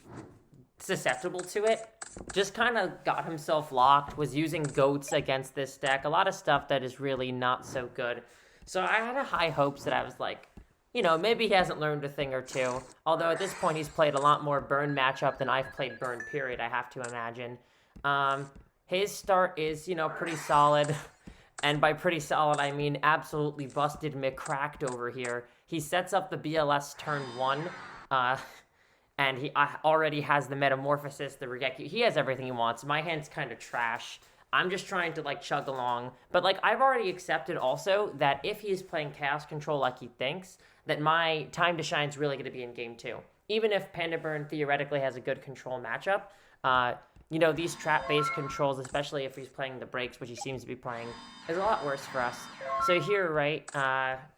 susceptible to it. Just kind of got himself locked, was using goats against this deck, a lot of stuff that is really not so good. So I had high hopes that I was like, you know, maybe he hasn't learned a thing or two. Although at this point he's played a lot more Burn matchup than I've played Burn, period, I have to imagine. His start is, you know, pretty solid. And by pretty solid, I mean absolutely busted McCracked over here. He sets up the BLS turn 1, and he already has the Metamorphosis, the Regeki. He has everything he wants. My hand's kind of trash. I'm just trying to, like, chug along. But, like, I've already accepted also that if he's playing Chaos Control like he thinks, that my time to shine is really going to be in game 2. Even if Panda Burn theoretically has a good control matchup, you know, these trap-based controls, especially if he's playing the breaks, which he seems to be playing, is a lot worse for us. So here, right,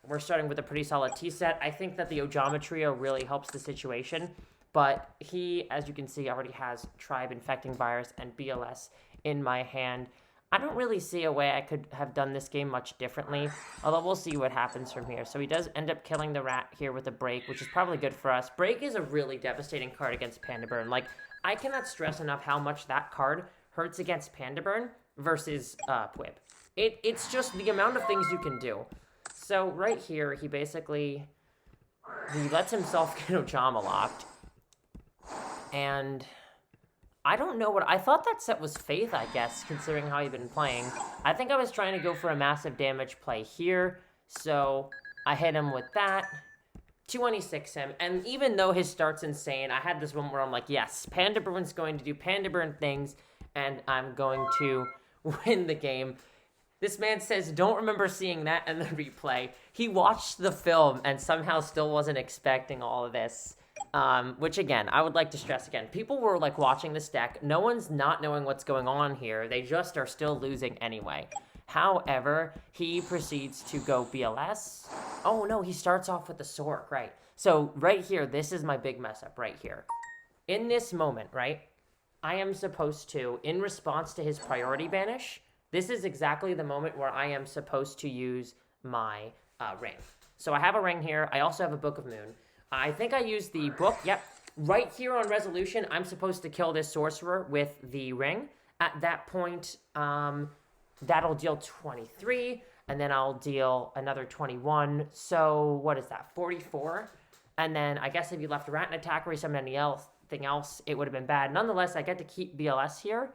we're starting with a pretty solid T-set. I think that the Ojama Trio really helps the situation, but he, as you can see, already has Tribe Infecting Virus and BLS in my hand. I don't really see a way I could have done this game much differently, although we'll see what happens from here. So he does end up killing the rat here with a break, which is probably good for us. Break is a really devastating card against Panda Burn. Like, I cannot stress enough how much that card hurts against Panda Burn versus Pwib. It's just the amount of things you can do. So right here, he basically, he lets himself get Ojama locked. And I don't know what, I thought that set was Faith, I guess, considering how he'd been playing. I think I was trying to go for a massive damage play here, so I hit him with that. 226 him, and even though his start's insane, I had this one where I'm like, yes, Panda Burn's going to do Panda Burn things, and I'm going to win the game. This man says, don't remember seeing that in the replay. He watched the film and somehow still wasn't expecting all of this. Which again, I would like to stress again, people were like watching this deck, no one's not knowing what's going on here, they just are still losing anyway. However, he proceeds to go BLS. Oh no, he starts off with the Sork, right? So right here, this is my big mess up right here. In this moment, right, I am supposed to, in response to his priority banish, this is exactly the moment where I am supposed to use my ring. So I have a ring here, I also have a Book of Moon. I think I used the book, yep. Right here on resolution, I'm supposed to kill this sorcerer with the ring. At that point, that'll deal 23, and then I'll deal another 21. So what is that, 44? And then I guess if you left a rat and attack or something else, it would have been bad. Nonetheless, I get to keep BLS here.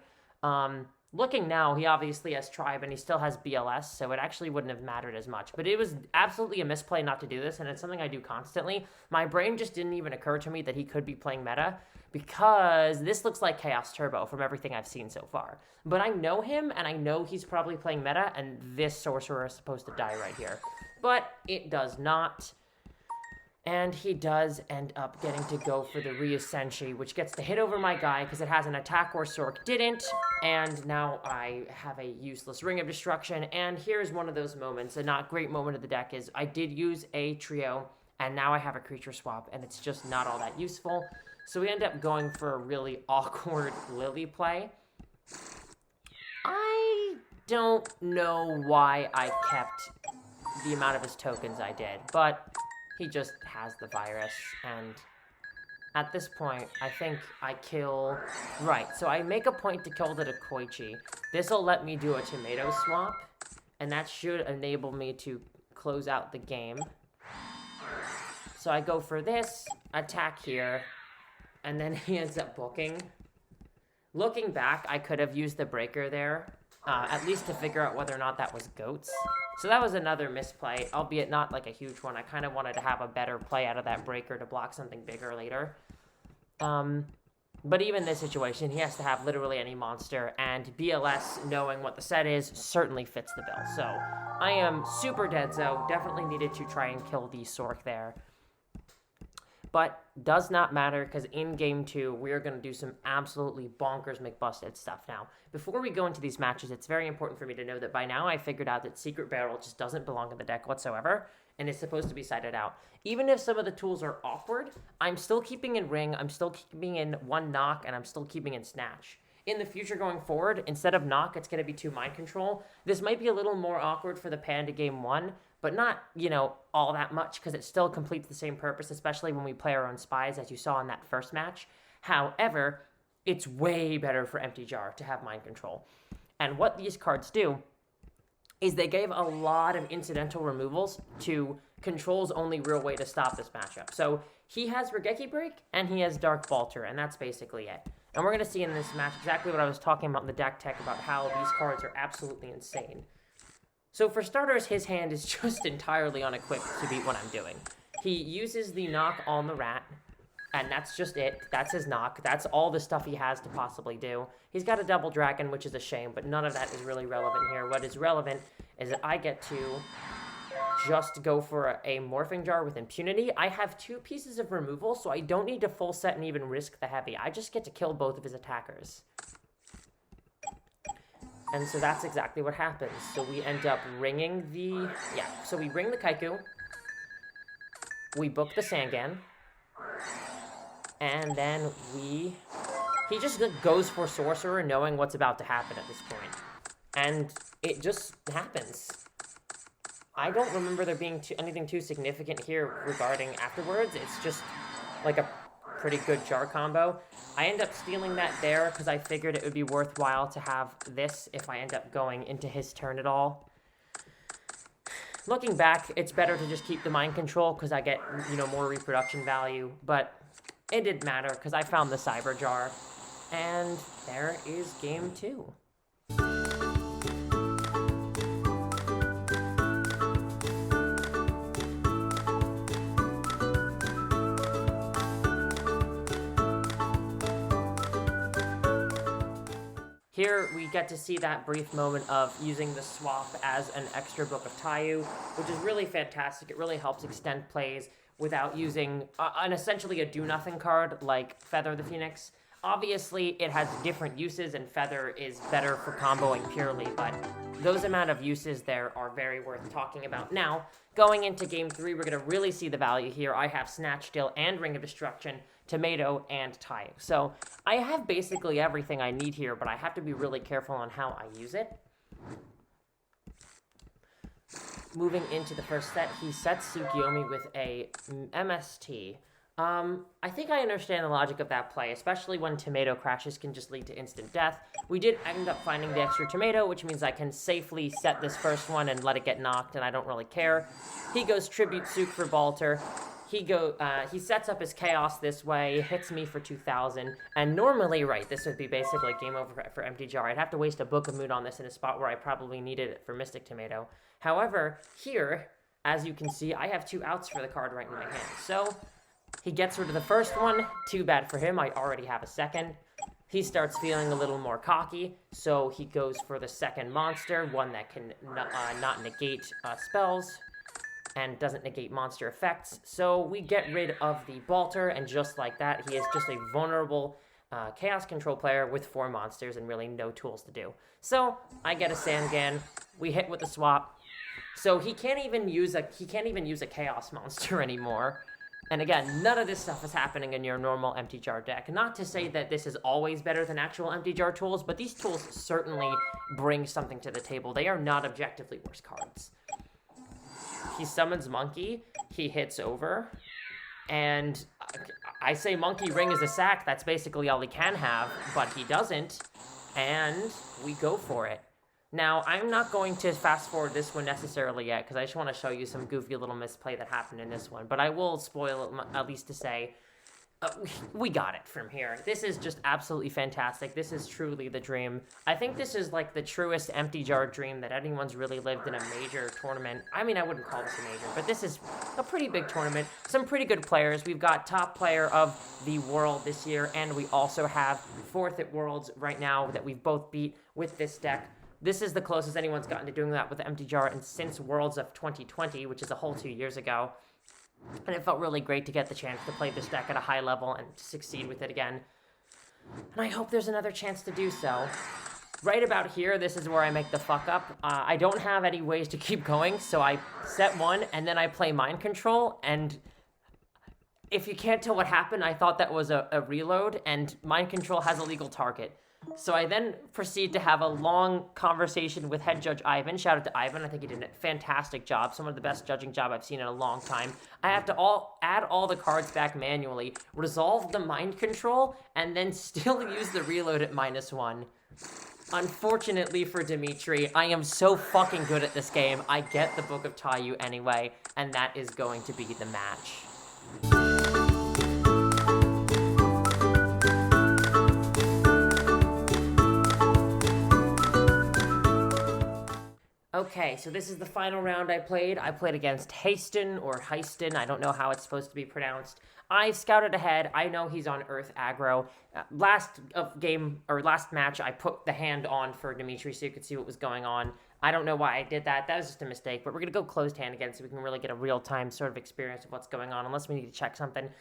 Looking now, he obviously has Tribe, and he still has BLS, so it actually wouldn't have mattered as much. But it was absolutely a misplay not to do this, and it's something I do constantly. My brain just didn't even occur to me that he could be playing meta, because this looks like Chaos Turbo from everything I've seen so far. But I know him, and I know he's probably playing meta, and this sorcerer is supposed to die right here. But it does not. And he does end up getting to go for the Ryu-Senshi, which gets to hit over my guy because it has an attack where Sork didn't. And now I have a useless Ring of Destruction. And here's one of those moments, a not great moment of the deck, is I did use a trio, and now I have a creature swap, and it's just not all that useful. So we end up going for a really awkward Lily play. I don't know why I kept the amount of his tokens I did, but he just has the virus, and At this point, I think I kill... Right, so I make a point to kill the Koichi. This'll let me do a tomato swap, and that should enable me to close out the game. So I go for this, attack here, and then he ends up booking. Looking back, I could have used the breaker there, at least to figure out whether or not that was goats. So that was another misplay, albeit not like a huge one. I kind of wanted to have a better play out of that breaker to block something bigger later. But even in this situation, he has to have literally any monster, and BLS, knowing what the set is, certainly fits the bill. So I am super dead, so definitely needed to try and kill the Sork there. But does not matter, because in Game 2, we're going to do some absolutely bonkers McBusted stuff now. Before we go into these matches, it's very important for me to know that by now I figured out that Secret Barrel just doesn't belong in the deck whatsoever, and is supposed to be sided out. Even if some of the tools are awkward, I'm still keeping in Ring, I'm still keeping in 1 Knock, and I'm still keeping in Snatch. In the future going forward, instead of Knock, it's going to be 2 Mind Control. This might be a little more awkward for the Panda Game 1, but not, you know, all that much, because it still completes the same purpose, especially when we play our own spies, as you saw in that first match. However, it's way better for Empty Jar to have Mind Control. And what these cards do is they gave a lot of incidental removals to Control's only real way to stop this matchup. So he has Regeki Break, and he has Dark Balter, and that's basically it. And we're going to see in this match exactly what I was talking about in the deck tech, about how these cards are absolutely insane. So for starters, his hand is just entirely unequipped to beat what I'm doing. He uses the Knock on the Rat, and that's just it. That's his Knock. That's all the stuff he has to possibly do. He's got a Double Dragon, which is a shame, but none of that is really relevant here. What is relevant is that I get to just go for a Morphing Jar with impunity. I have 2 pieces of removal, so I don't need to full set and even risk the heavy. I just get to kill both of his attackers. And so that's exactly what happens. So we end up ringing the... Yeah, so we ring the Kaiku. We book the Sangan. And then he just goes for Sorcerer, knowing what's about to happen at this point. And it just happens. I don't remember there being anything too significant here regarding afterwards. It's just like a pretty good Jar combo. I end up stealing that there because I figured it would be worthwhile to have this if I end up going into his turn at all. Looking back, it's better to just keep the Mind Control because I get, you know, more reproduction value, but it didn't matter because I found the Cyber Jar, and there is Game 2. Here, we get to see that brief moment of using the swap as an extra book of Taiyu, which is really fantastic. It really helps extend plays without using essentially a do-nothing card like Feather the Phoenix. Obviously, it has different uses, and Feather is better for comboing purely, but those amount of uses there are very worth talking about. Now, going into Game 3, we're going to really see the value here. I have Snatch Still and Ring of Destruction, Tomato, and Taiyu. So I have basically everything I need here, but I have to be really careful on how I use it. Moving into the first set, he sets Tsukiyomi with a MST. I think I understand the logic of that play, especially when tomato crashes can just lead to instant death. We did end up finding the extra tomato, which means I can safely set this first one and let it get knocked, and I don't really care. He goes Tribute Souk for Balter. He sets up his Chaos this way, hits me for 2,000, and normally, right, this would be basically game over for Empty Jar. I'd have to waste a Book of Mood on this in a spot where I probably needed it for Mystic Tomato. However, here, as you can see, I have 2 outs for the card right in my hand. So he gets rid of the first one. Too bad for him, I already have a second. He starts feeling a little more cocky, so he goes for the second monster, one that can not negate spells and doesn't negate monster effects. So we get rid of the Balter, and just like that, he is just a vulnerable Chaos Control player with 4 monsters and really no tools to do. So I get a Sangan. We hit with the swap. So he can't even use a Chaos monster anymore. And again, none of this stuff is happening in your normal Empty Jar deck. Not to say that this is always better than actual Empty Jar tools, but these tools certainly bring something to the table. They are not objectively worse cards. He summons Monkey, he hits over, and I say Monkey Ring is a sack. That's basically all he can have, but he doesn't, and we go for it. Now, I'm not going to fast forward this one necessarily yet, because I just want to show you some goofy little misplay that happened in this one, but I will spoil it at least to say, we got it from here. This is just absolutely fantastic. This is truly the dream. I think this is like the truest empty jar dream that anyone's really lived in a major tournament. I mean, I wouldn't call this a major, but this is a pretty big tournament. Some pretty good players. We've got top player of the world this year, and we also have fourth at Worlds right now that we've both beat with this deck. This is the closest anyone's gotten to doing that with the empty jar, and since Worlds of 2020, which is a whole 2 years ago. And it felt really great to get the chance to play this deck at a high level and succeed with it again. And I hope there's another chance to do so. Right about here, this is where I make the fuck up. I don't have any ways to keep going, so I set one, and then I play Mind Control, and if you can't tell what happened, I thought that was a reload, and Mind Control has a legal target. So I then proceed to have a long conversation with head judge Ivan. Shout out to Ivan. I think he did a fantastic job. Some of the best judging job I've seen in a long time. I have to add all the cards back manually, resolve the Mind Control, and then still use the reload at -1. Unfortunately for Dimitri, I am so fucking good at this game. I get the Book of Tayu anyway, and that is going to be the match. Okay, so this is the final round I played. I played against Haston, or Heiston. I don't know how it's supposed to be pronounced. I scouted ahead. I know he's on Earth aggro. Last match, I put the hand on for Dimitri so you could see what was going on. I don't know why I did that. That was just a mistake, but we're going to go closed hand again so we can really get a real-time sort of experience of what's going on, unless we need to check something.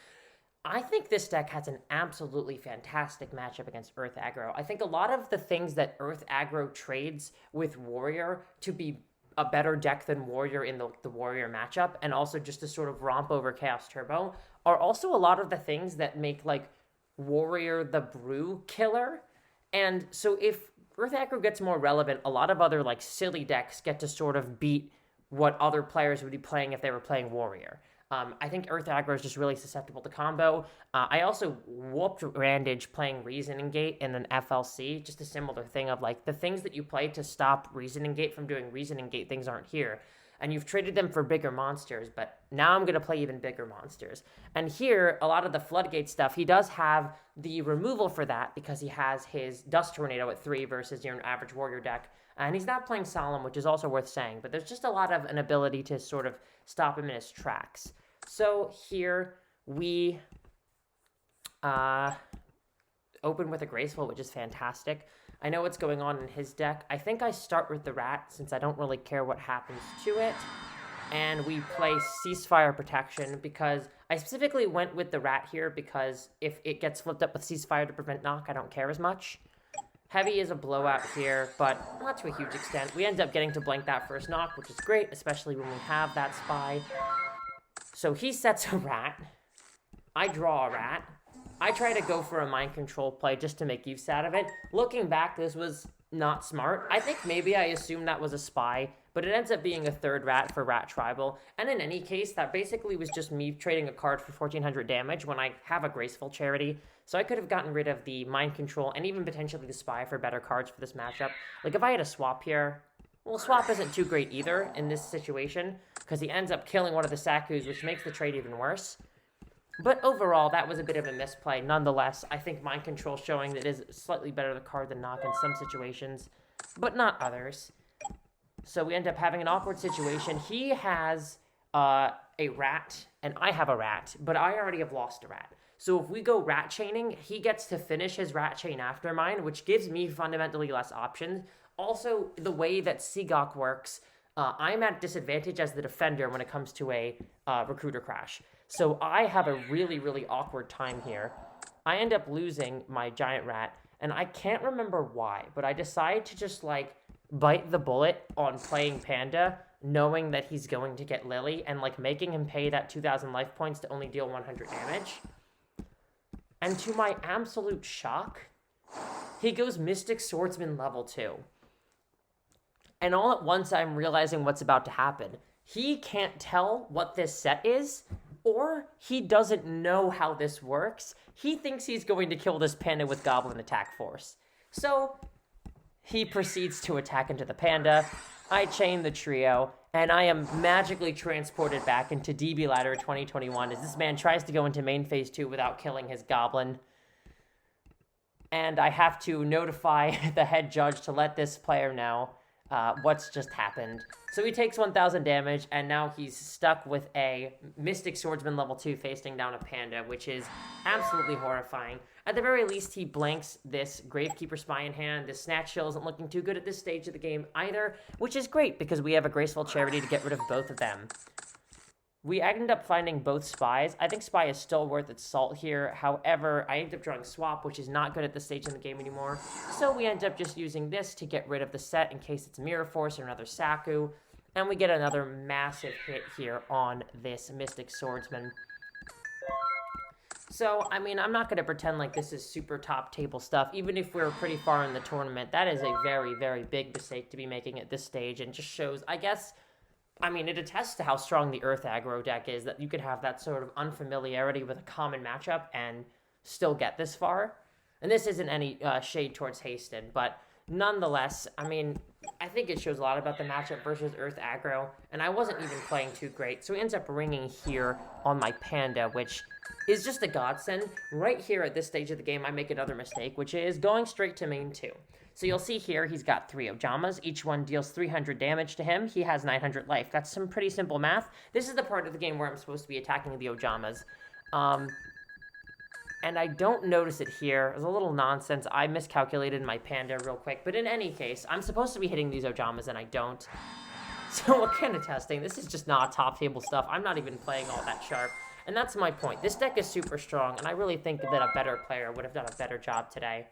I think this deck has an absolutely fantastic matchup against Earth aggro. I think a lot of the things that Earth aggro trades with Warrior to be a better deck than Warrior in the Warrior matchup, and also just to sort of romp over Chaos Turbo, are also a lot of the things that make, like, Warrior the brew killer. And so if Earth aggro gets more relevant, a lot of other, like, silly decks get to sort of beat what other players would be playing if they were playing Warrior. I think Earth aggro is just really susceptible to combo. I also whooped Randage playing Reasoning Gate in an FLC, just a similar thing of, like, the things that you play to stop Reasoning Gate from doing Reasoning Gate things aren't here. And you've traded them for bigger monsters, but now I'm going to play even bigger monsters. And here, a lot of the Floodgate stuff, he does have the removal for that because he has his Dust Tornado at 3 versus your average Warrior deck. And he's not playing Solemn, which is also worth saying, but there's just a lot of an ability to sort of stop him in his tracks. So here we open with a Graceful, which is fantastic. I know what's going on in his deck. I think I start with the Rat, since I don't really care what happens to it. And we play Ceasefire Protection, because I specifically went with the Rat here, because if it gets flipped up with Ceasefire to prevent knock, I don't care as much. Heavy is a blowout here, but not to a huge extent. We end up getting to blank that first knock, which is great, especially when we have that Spy. So he sets a Rat. I draw a Rat. I try to go for a Mind Control play just to make use out of it. Looking back, this was not smart. I think maybe I assumed that was a Spy, but it ends up being a third Rat for Rat Tribal. And in any case, that basically was just me trading a card for 1400 damage when I have a Graceful Charity. So I could have gotten rid of the Mind Control and even potentially the Spy for better cards for this matchup. Like, if I had a swap here, well, swap isn't too great either in this situation, because he ends up killing one of the Sakus, which makes the trade even worse. But overall, that was a bit of a misplay. Nonetheless, I think Mind Control showing that it is slightly better the card than Knock in some situations, but not others. So we end up having an awkward situation. He has a Rat, and I have a Rat, but I already have lost a Rat. So if we go Rat Chaining, he gets to finish his Rat Chain after mine, which gives me fundamentally less options. Also, the way that Seagok works, I'm at disadvantage as the defender when it comes to a Recruiter Crash. So I have a really, really awkward time here. I end up losing my Giant Rat, and I can't remember why, but I decide to just, like, bite the bullet on playing Panda, knowing that he's going to get Lily, and, like, making him pay that 2,000 life points to only deal 100 damage. And to my absolute shock, he goes Mystic Swordsman level 2. And all at once, I'm realizing what's about to happen. He can't tell what this set is, Or he doesn't know how this works. He thinks he's going to kill this panda with Goblin Attack Force. So he proceeds to attack into the panda. I chain the trio, and I am magically transported back into DB Ladder 2021 as this man tries to go into main phase 2 without killing his goblin. And I have to notify the head judge to let this player know what's just happened. So he takes 1,000 damage, and now he's stuck with a Mystic Swordsman level 2 facing down a panda, which is absolutely horrifying. At the very least, he blanks this Gravekeeper Spy in hand. This Snatch Shield isn't looking too good at this stage of the game either, which is great because we have a Graceful Charity to get rid of both of them. We ended up finding both Spies. I think Spy is still worth its salt here. However, I ended up drawing Swap, which is not good at this stage in the game anymore. So we end up just using this to get rid of the set in case it's Mirror Force or another Saku. And we get another massive hit here on this Mystic Swordsman. So, I mean, I'm not going to pretend like this is super top table stuff. Even if we're pretty far in the tournament, that is a very, very big mistake to be making at this stage. And just shows, I guess, I mean, it attests to how strong the Earth aggro deck is, that you could have that sort of unfamiliarity with a common matchup and still get this far. And this isn't any shade towards Haston, but nonetheless, I mean, I think it shows a lot about the matchup versus Earth aggro, and I wasn't even playing too great, so he ends up ringing here on my panda, which is just a godsend. Right here at this stage of the game, I make another mistake, which is going straight to main 2. So you'll see here, he's got 3 Ojamas. Each one deals 300 damage to him. He has 900 life. That's some pretty simple math. This is the part of the game where I'm supposed to be attacking the Ojamas. And I don't notice it here. It's a little nonsense. I miscalculated my panda real quick. But in any case, I'm supposed to be hitting these Ojamas, and I don't. So what kind of testing? This is just not top table stuff. I'm not even playing all that sharp. And that's my point. This deck is super strong, and I really think that a better player would have done a better job today.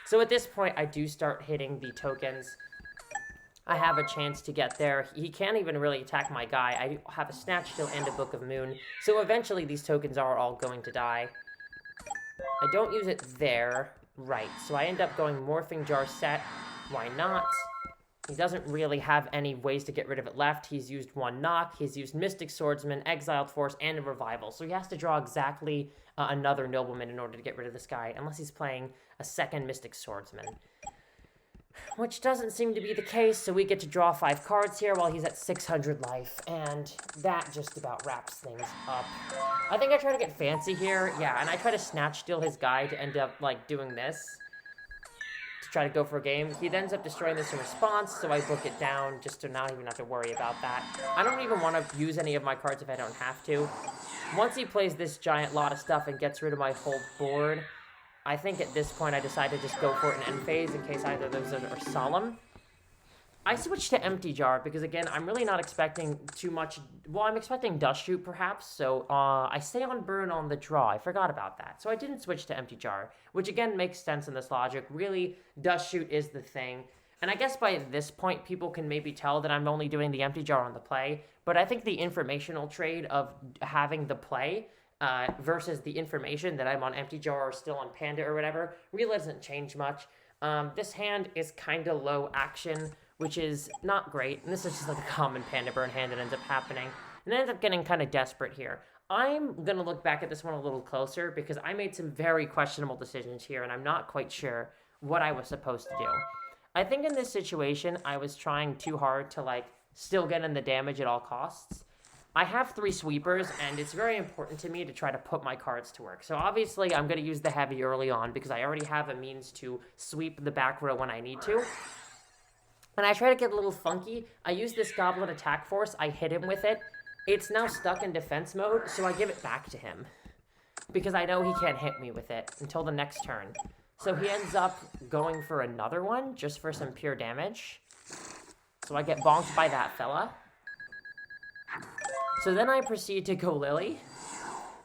So at this point, I do start hitting the tokens. I have a chance to get there. He can't even really attack my guy. I have a Snatch Shield and a Book of Moon. So eventually, these tokens are all going to die. I don't use it there. Right. So I end up going Morphing Jar set. Why not? He doesn't really have any ways to get rid of it left. He's used 1 knock. He's used Mystic Swordsman, Exiled Force, and a Revival. So he has to draw exactly another Nobleman in order to get rid of this guy, unless he's playing a second Mystic Swordsman. Which doesn't seem to be the case, so we get to draw 5 cards here while he's at 600 life, and that just about wraps things up. I think I try to get fancy here, yeah, and I try to Snatch Steal his guy to end up, like, doing this. Try to go for a game. He ends up destroying this in response, so I book it down just to not even have to worry about that. I don't even want to use any of my cards if I don't have to. Once he plays this giant lot of stuff and gets rid of my whole board, I think at this point I decide to just go for it in end phase in case either of those are solemn. I switched to Empty Jar because, again, I'm really not expecting too much. Well, I'm expecting Dust Shoot, perhaps, so I stay on burn on the draw. I forgot about that. So I didn't switch to Empty Jar, which, again, makes sense in this logic. Really, Dust Shoot is the thing. And I guess by this point, people can maybe tell that I'm only doing the Empty Jar on the play, but I think the informational trade of having the play versus the information that I'm on Empty Jar or still on Panda or whatever really doesn't change much. This hand is kind of low action, which is not great, and this is just like a common Panda burn hand that ends up happening, and I end up getting kind of desperate here. I'm going to look back at this one a little closer, because I made some very questionable decisions here, and I'm not quite sure what I was supposed to do. I think in this situation, I was trying too hard to, like, still get in the damage at all costs. I have 3 sweepers, and it's very important to me to try to put my cards to work. So obviously, I'm going to use the heavy early on, because I already have a means to sweep the back row when I need to. And I try to get a little funky. I use this Goblin Attack Force. I hit him with it. It's now stuck in defense mode, so I give it back to him. Because I know he can't hit me with it until the next turn. So he ends up going for another one, just for some pure damage. So I get bonked by that fella. So then I proceed to go Lily.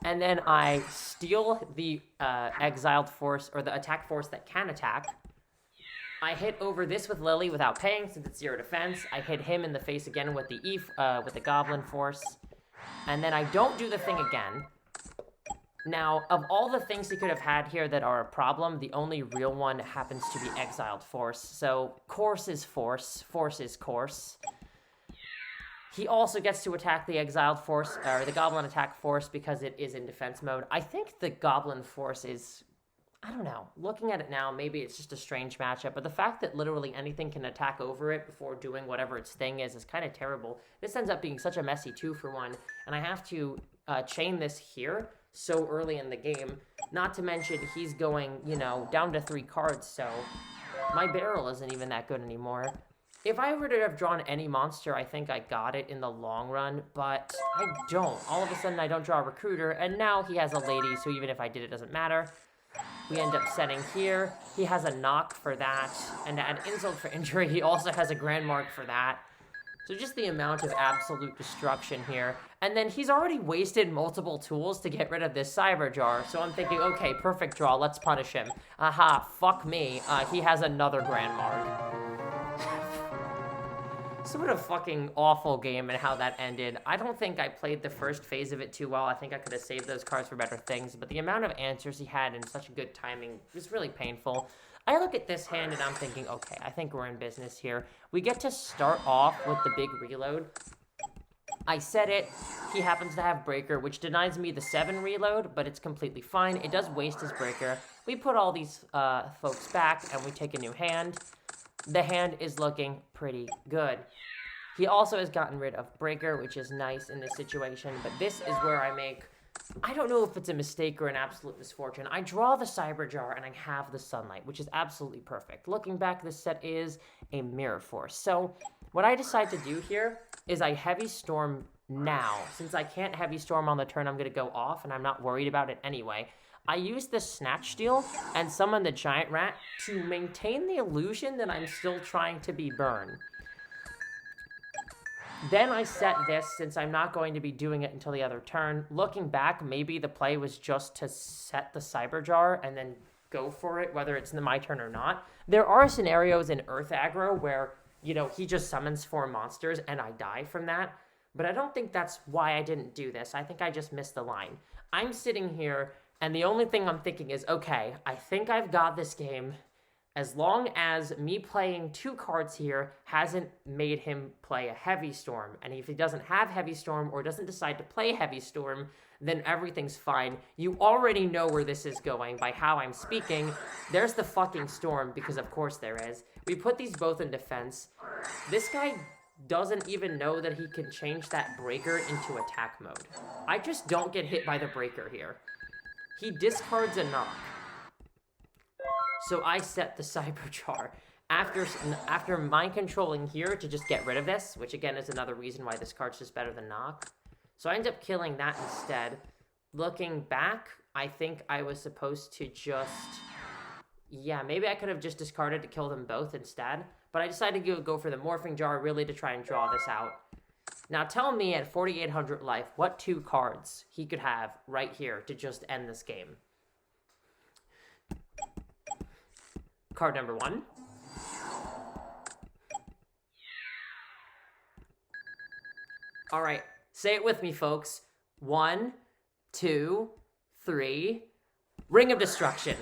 And then I steal the Exiled Force, or the Attack Force that can attack. I hit over this with Lily without paying, since it's 0 defense. I hit him in the face again with the Goblin Force. And then I don't do the thing again. Now, of all the things he could have had here that are a problem, the only real one happens to be Exiled Force. So, course is force. Force is course. He also gets to attack the Exiled Force, or the Goblin Attack Force, because it is in defense mode. I think the Goblin Force is, I don't know, looking at it now, maybe it's just a strange matchup, but the fact that literally anything can attack over it before doing whatever its thing is kind of terrible. This ends up being such a messy 2-for-1, and I have to chain this here so early in the game. Not to mention, he's going, you know, down to 3 cards, so my barrel isn't even that good anymore. If I were to have drawn any monster, I think I got it in the long run, but I don't. All of a sudden, I don't draw a Recruiter, and now he has a Lady, so even if I did, it doesn't matter. We end up setting here. He has a knock for that, and to add insult for injury, he also has a Grand Mark for that. So just the amount of absolute destruction here. And then he's already wasted multiple tools to get rid of this Cyber Jar, so I'm thinking, okay, perfect draw, let's punish him. Aha, fuck me, he has another Grand Mark. So what a fucking awful game and how that ended. I don't think I played the first phase of it too well. I think I could have saved those cards for better things, but the amount of answers he had in such good timing was really painful. I look at this hand and I'm thinking, okay, I think we're in business here. We get to start off with the big reload. I said it. He happens to have Breaker, which denies me the 7 reload, but it's completely fine. It does waste his Breaker. We put all these folks back and we take a new hand. The hand is looking pretty good. He also has gotten rid of Breaker, which is nice in this situation, but this is where I make, I don't know if it's a mistake or an absolute misfortune. I draw the Cyber Jar and I have the Sunlight, which is absolutely perfect. Looking back, this set is a Mirror Force. So what I decide to do here is I Heavy Storm now. Since I can't Heavy Storm on the turn, I'm going to go off, and I'm not worried about it anyway. I use the Snatch Steal and summon the Giant Rat to maintain the illusion that I'm still trying to be Burn. Then I set this, since I'm not going to be doing it until the other turn. Looking back, maybe the play was just to set the Cyber Jar and then go for it, whether it's my turn or not. There are scenarios in Earth Aggro where, you know, he just summons 4 monsters and I die from that. But I don't think that's why I didn't do this. I think I just missed the line. I'm sitting here, and the only thing I'm thinking is, okay, I think I've got this game. As long as me playing 2 cards here hasn't made him play a Heavy Storm. And if he doesn't have Heavy Storm or doesn't decide to play Heavy Storm, then everything's fine. You already know where this is going by how I'm speaking. There's the fucking Storm, because of course there is. We put these both in defense. This guy doesn't even know that he can change that Breaker into attack mode. I just don't get hit by the Breaker here. He discards a knock. So I set the Cyber Jar. After mind controlling here to just get rid of this, which again is another reason why this card's just better than knock. So I end up killing that instead. Looking back, I think I was supposed to just, yeah, maybe I could have just discarded to kill them both instead. But I decided to go for the Morphing Jar really to try and draw this out. Now tell me at 4,800 life what 2 cards he could have right here to just end this game. Card number 1. All right, say it with me, folks. 1, 2, 3. Ring of Destruction.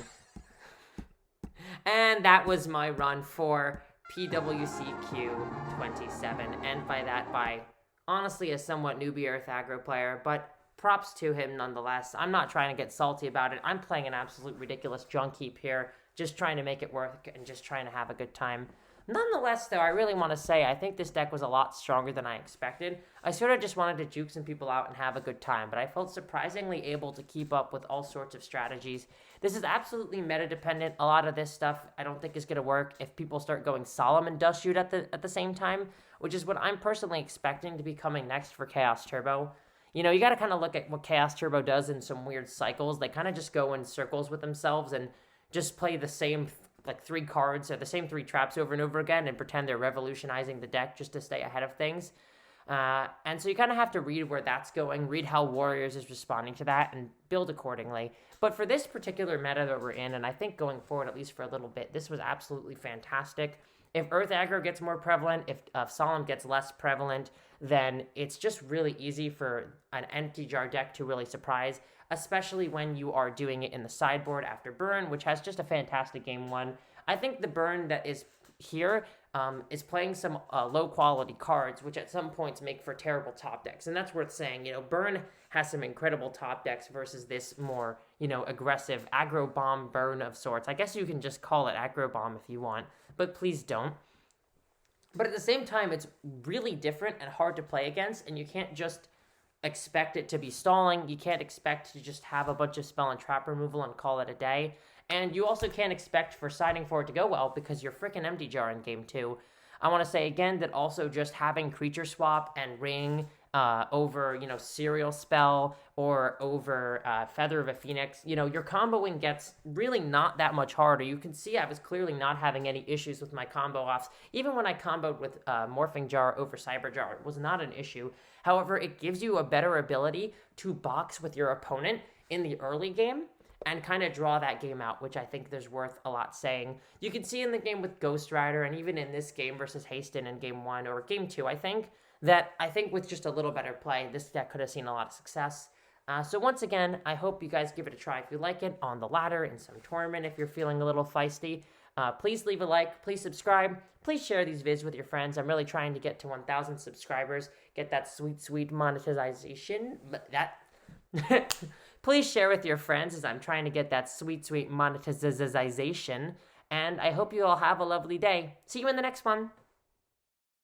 And that was my run for PWCQ27. And by that, by honestly a somewhat newbie Earth Aggro player, but props to him nonetheless. I'm not trying to get salty about it. I'm playing an absolute ridiculous junk heap here. Just trying to make it work and just trying to have a good time. Nonetheless, though, I really want to say I think this deck was a lot stronger than I expected. I sort of just wanted to juke some people out and have a good time, but I felt surprisingly able to keep up with all sorts of strategies. This is absolutely meta-dependent. A lot of this stuff I don't think is going to work if people start going Solomon Dust Shoot at the same time, which is what I'm personally expecting to be coming next for Chaos Turbo. You know, you got to kind of look at what Chaos Turbo does in some weird cycles. They kind of just go in circles with themselves and just play the same, like, 3 cards or the same 3 traps over and over again and pretend they're revolutionizing the deck just to stay ahead of things. And so you kind of have to read where that's going, read how Warriors is responding to that, and build accordingly. But for this particular meta that we're in, and I think going forward at least for a little bit, this was absolutely fantastic. If Earth Aggro gets more prevalent, if Solemn gets less prevalent, then it's just really easy for an empty jar deck to really surprise, especially when you are doing it in the sideboard after burn, which has just a fantastic game 1. I think the burn that is here is playing some low quality cards, which at some points make for terrible top decks. And that's worth saying. Burn has some incredible top decks versus this more, aggressive aggro bomb burn of sorts. I guess you can just call it aggro bomb if you want, but please don't. But at the same time, it's really different and hard to play against, and you can't just expect it to be stalling. You can't expect to just have a bunch of spell and trap removal and call it a day. And you also can't expect for siding for it to go well because you're freaking Empty Jar in game 2. I want to say again that also just having creature swap and ring over, Serial Spell or over Feather of a Phoenix, your comboing gets really not that much harder. You can see I was clearly not having any issues with my combo offs. Even when I comboed with Morphing Jar over Cyber Jar, it was not an issue. However, it gives you a better ability to box with your opponent in the early game and kind of draw that game out, which I think there's worth a lot saying. You can see in the game with Ghost Rider, and even in this game versus Haston in game 1 or game 2, I think with just a little better play, this deck could have seen a lot of success. So once again, I hope you guys give it a try if you like it on the ladder, in some tournament if you're feeling a little feisty. Please leave a like, please subscribe, please share these vids with your friends. I'm really trying to get to 1,000 subscribers, get that sweet, sweet monetization. Please share with your friends as I'm trying to get that sweet, sweet monetization. And I hope you all have a lovely day. See you in the next one.